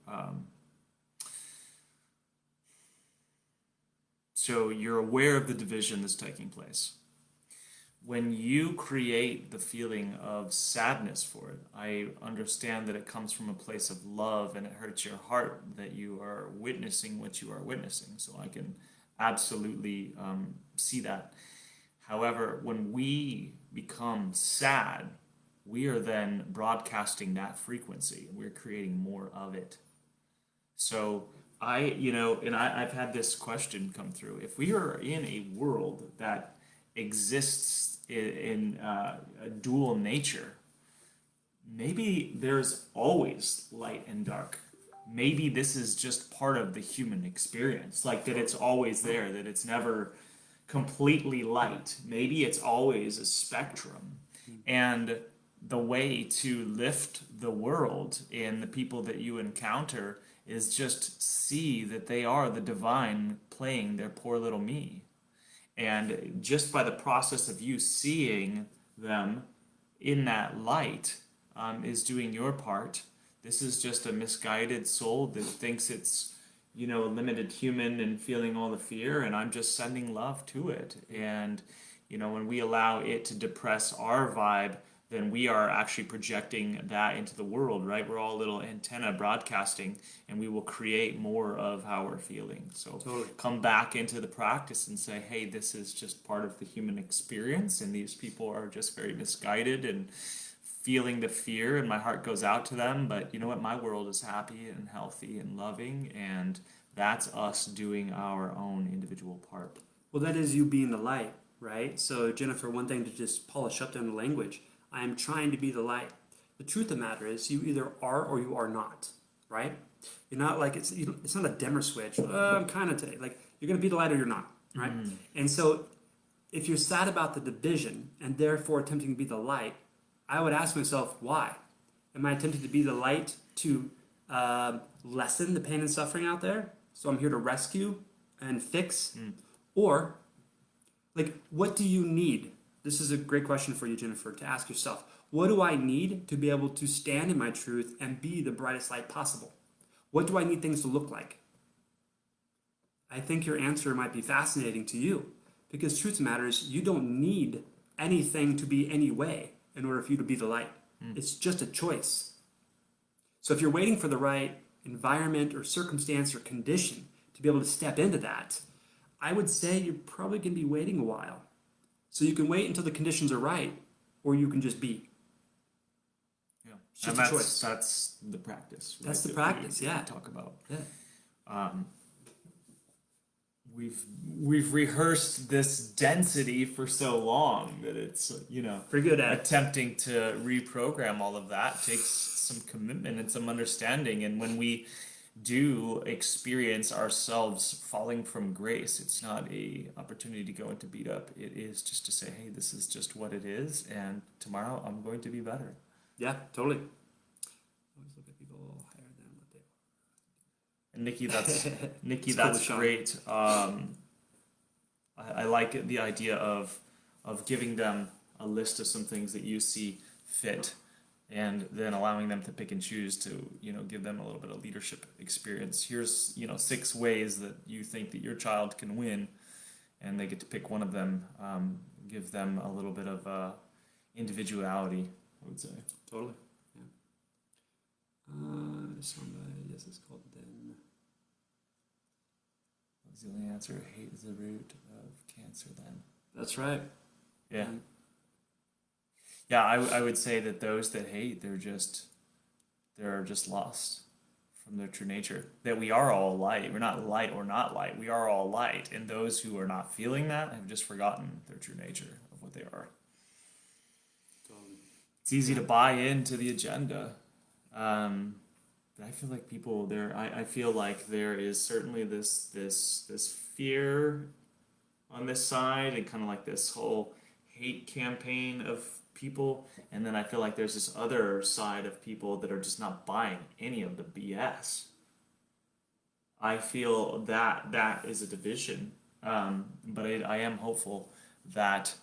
Speaker 2: So you're aware of the division that's taking place. When you create the feeling of sadness for it, I understand that it comes from a place of love, and it hurts your heart that you are witnessing what you are witnessing. So I can absolutely see that. However, when we become sad, we are then broadcasting that frequency, and we're creating more of it. So I've had this question come through. If we are in a world that exists in a dual nature, maybe there's always light and dark. Maybe this is just part of the human experience, like that it's always there, that it's never completely light. Maybe it's always a spectrum. And the way to lift the world and the people that you encounter is just see that they are the divine playing their poor little me. And just by the process of you seeing them in that light is doing your part. This is just a misguided soul that thinks it's, a limited human and feeling all the fear, and I'm just sending love to it. And, when we allow it to depress our vibe, then we are actually projecting that into the world, right? We're all little antenna broadcasting, and we will create more of how we're feeling. So
Speaker 1: Totally.
Speaker 2: come back into the practice and say, hey, this is just part of the human experience, and these people are just very misguided and feeling the fear, and my heart goes out to them. But you know what? My world is happy and healthy and loving, and that's us doing our own individual part.
Speaker 1: Well, that is you being the light, right? So, Jennifer, one thing to just polish up down the language. I am trying to be the light. The truth of the matter is, you either are or you are not, right? You're not like it's not a dimmer switch. I'm kind of today. Like you're gonna be the light or you're not, right? And so, if you're sad about the division and therefore attempting to be the light, I would ask myself, why? Am I attempting to be the light to lessen the pain and suffering out there? So I'm here to rescue and fix, or like, what do you need? This is a great question for you, Jennifer, to ask yourself. What do I need to be able to stand in my truth and be the brightest light possible? What do I need things to look like? I think your answer might be fascinating to you because truth matters. You don't need anything to be any way in order for you to be the light. It's just a choice. So if you're waiting for the right environment or circumstance or condition to be able to step into that, I would say you're probably going to be waiting a while. So you can wait until the conditions are right, or you can just be.
Speaker 2: Yeah,
Speaker 1: It's
Speaker 2: and
Speaker 1: just a choice.
Speaker 2: that's the practice. Right?
Speaker 1: That's the
Speaker 2: that
Speaker 1: practice,
Speaker 2: we
Speaker 1: yeah.
Speaker 2: talk about.
Speaker 1: Yeah.
Speaker 2: We've rehearsed this density for so long that it's
Speaker 1: Pretty good at it.
Speaker 2: attempting to reprogram all of that takes some commitment and some understanding. And when we do experience ourselves falling from grace, it's not a opportunity to go into beat up. It is just to say, hey, this is just what it is, and tomorrow I'm going to be better.
Speaker 1: Yeah, totally. Always look at people higher than what they are.
Speaker 2: And Nikki, that's Nikki,
Speaker 1: It's cool,
Speaker 2: that's
Speaker 1: Sean.
Speaker 2: great. I like it, the idea of giving them a list of some things that you see fit, and then allowing them to pick and choose to give them a little bit of leadership experience. Here's 6 ways that you think that your child can win, and they get to pick one of them. Give them a little bit of individuality, I would say.
Speaker 1: Totally. Yeah. Yes, it's called then.
Speaker 2: That was the only answer. Hate is the root of cancer. Then.
Speaker 1: That's right.
Speaker 2: Yeah. Yeah, I would say that those that hate, they're just lost from their true nature. That we are all light. We're not light or not light. We are all light. And those who are not feeling that have just forgotten their true nature of what they are. It's easy to buy into the agenda. But I feel like people there. I feel like there is certainly this fear on this side, and kind of like this whole hate campaign of people, and then I feel like there's this other side of people that are just not buying any of the BS. I feel that is a division, but I am hopeful that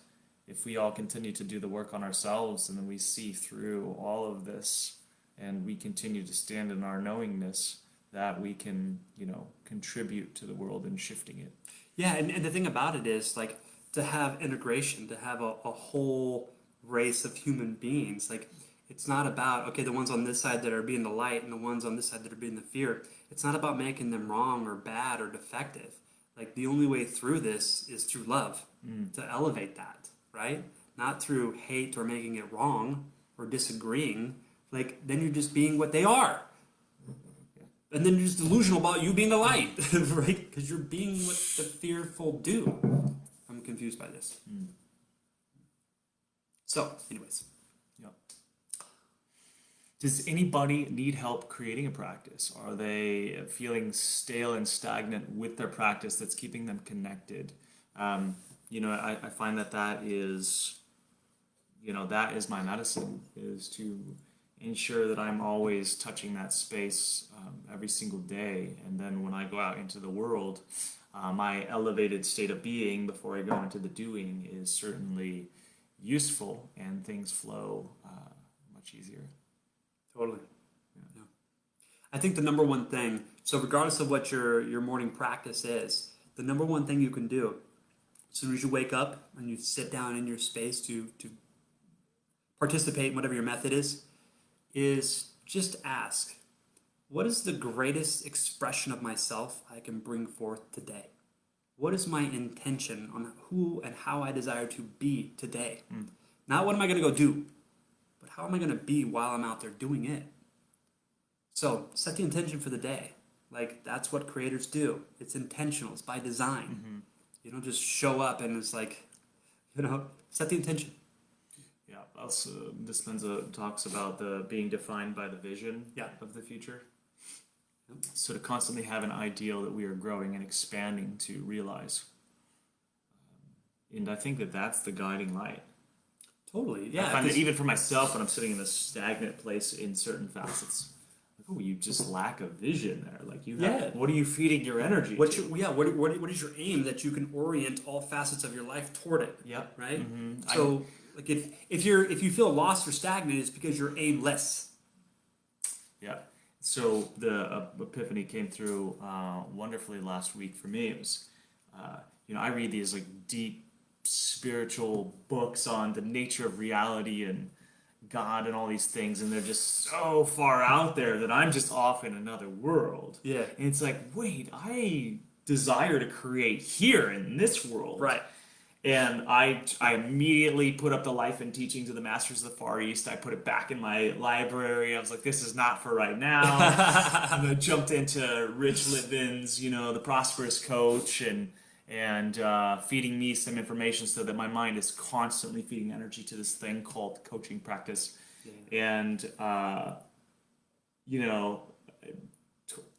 Speaker 2: if we all continue to do the work on ourselves, and then we see through all of this, and we continue to stand in our knowingness, that we can contribute to the world in shifting it.
Speaker 1: Yeah, and the thing about it is, like, to have integration, to have a whole race of human beings, like, it's not about, okay, the ones on this side that are being the light and the ones on this side that are being the fear. It's not about making them wrong or bad or defective. Like, the only way through this is through love, to elevate that, right? Not through hate or making it wrong or disagreeing. Like, then you're just being what they are. And then you're just delusional about you being the light, right? Because you're being what the fearful do. I'm confused by this. So, anyways.
Speaker 2: Yep. Does anybody need help creating a practice? Are they feeling stale and stagnant with their practice that's keeping them connected? I find that is my medicine, is to ensure that I'm always touching that space every single day. And then when I go out into the world, my elevated state of being before I go into the doing is certainly useful, and things flow much easier.
Speaker 1: Totally. Yeah. I think the number one thing, so regardless of what your morning practice is, the number one thing you can do, as soon as you wake up and you sit down in your space to participate in whatever your method is just ask, what is the greatest expression of myself I can bring forth today? What is my intention on who and how I desire to be today? Not what am I going to go do, but how am I going to be while I'm out there doing it? So set the intention for the day. Like, that's what creators do. It's intentional. It's by design. You don't just show up and it's like, set the intention.
Speaker 2: Yeah. Also, Dispenza talks about the being defined by the vision
Speaker 1: Yeah.
Speaker 2: of the future. So to constantly have an ideal that we are growing and expanding to realize. And I think that that's the guiding light.
Speaker 1: Totally. Yeah.
Speaker 2: I find that even for myself, when I'm sitting in a stagnant place in certain facets, like, oh, you just lack a vision there. Like, you have,
Speaker 1: Yeah.
Speaker 2: what are you feeding your energy
Speaker 1: What
Speaker 2: to?
Speaker 1: what is your aim that you can orient all facets of your life toward it?
Speaker 2: Yep.
Speaker 1: Right. So like if you feel lost or stagnant, it's because you're aimless.
Speaker 2: Yeah. So the epiphany came through wonderfully last week for me. It was, I read these like deep spiritual books on the nature of reality and God and all these things, and they're just so far out there that I'm just off in another world.
Speaker 1: Yeah.
Speaker 2: And it's like, wait, I desire to create here in this world.
Speaker 1: Right.
Speaker 2: And I immediately put up the Life and Teachings of the Masters of the Far East. I put it back in my library. I was like, this is not for right now. And I jumped into Rich Litvin's, The Prosperous Coach, and feeding me some information so that my mind is constantly feeding energy to this thing called coaching practice. Yeah. And,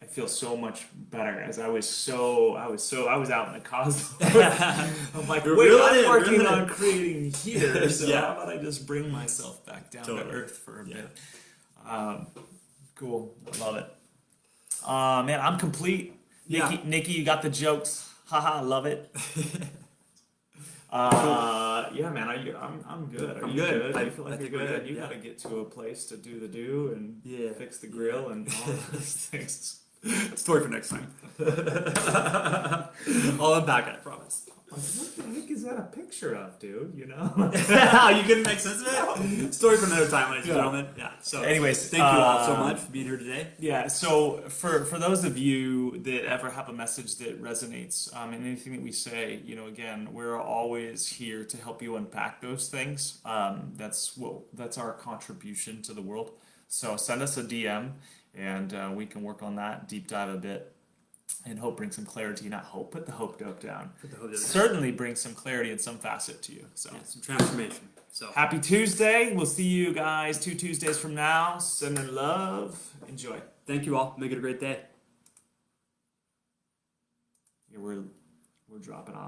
Speaker 2: I feel so much better as I was out in the cosmos. I'm like, wait, I'm working on creating here, so how about I just bring myself back down to earth for a bit? Cool, I love it. Man, I'm complete. Nikki, you got the jokes. Haha, love it. Yeah, man, I'm good.
Speaker 1: I'm good.
Speaker 2: I feel like
Speaker 1: you're
Speaker 2: you're good.
Speaker 1: good.
Speaker 2: You gotta get to a place to do the do and fix the grill and all those things.
Speaker 1: Story for next time. I'll unpack it, I promise.
Speaker 2: What the heck is that a picture of, dude?
Speaker 1: You couldn't make sense of it? Story for another time, ladies and gentlemen. Yeah. So, anyways, thank you all so much for being here today.
Speaker 2: Yeah. So, for those of you that ever have a message that resonates, and anything that we say, again, we're always here to help you unpack those things. That's our contribution to the world. So, send us a DM, and we can work on that, deep dive a bit. And hope bring some clarity, not hope, put the hope dope down. Certainly bring some clarity in some facet to you. So
Speaker 1: some transformation. So
Speaker 2: happy Tuesday. We'll see you guys 2 Tuesdays from now. Sending love. Enjoy.
Speaker 1: Thank you all. Make it a great day.
Speaker 2: Yeah, we're dropping off.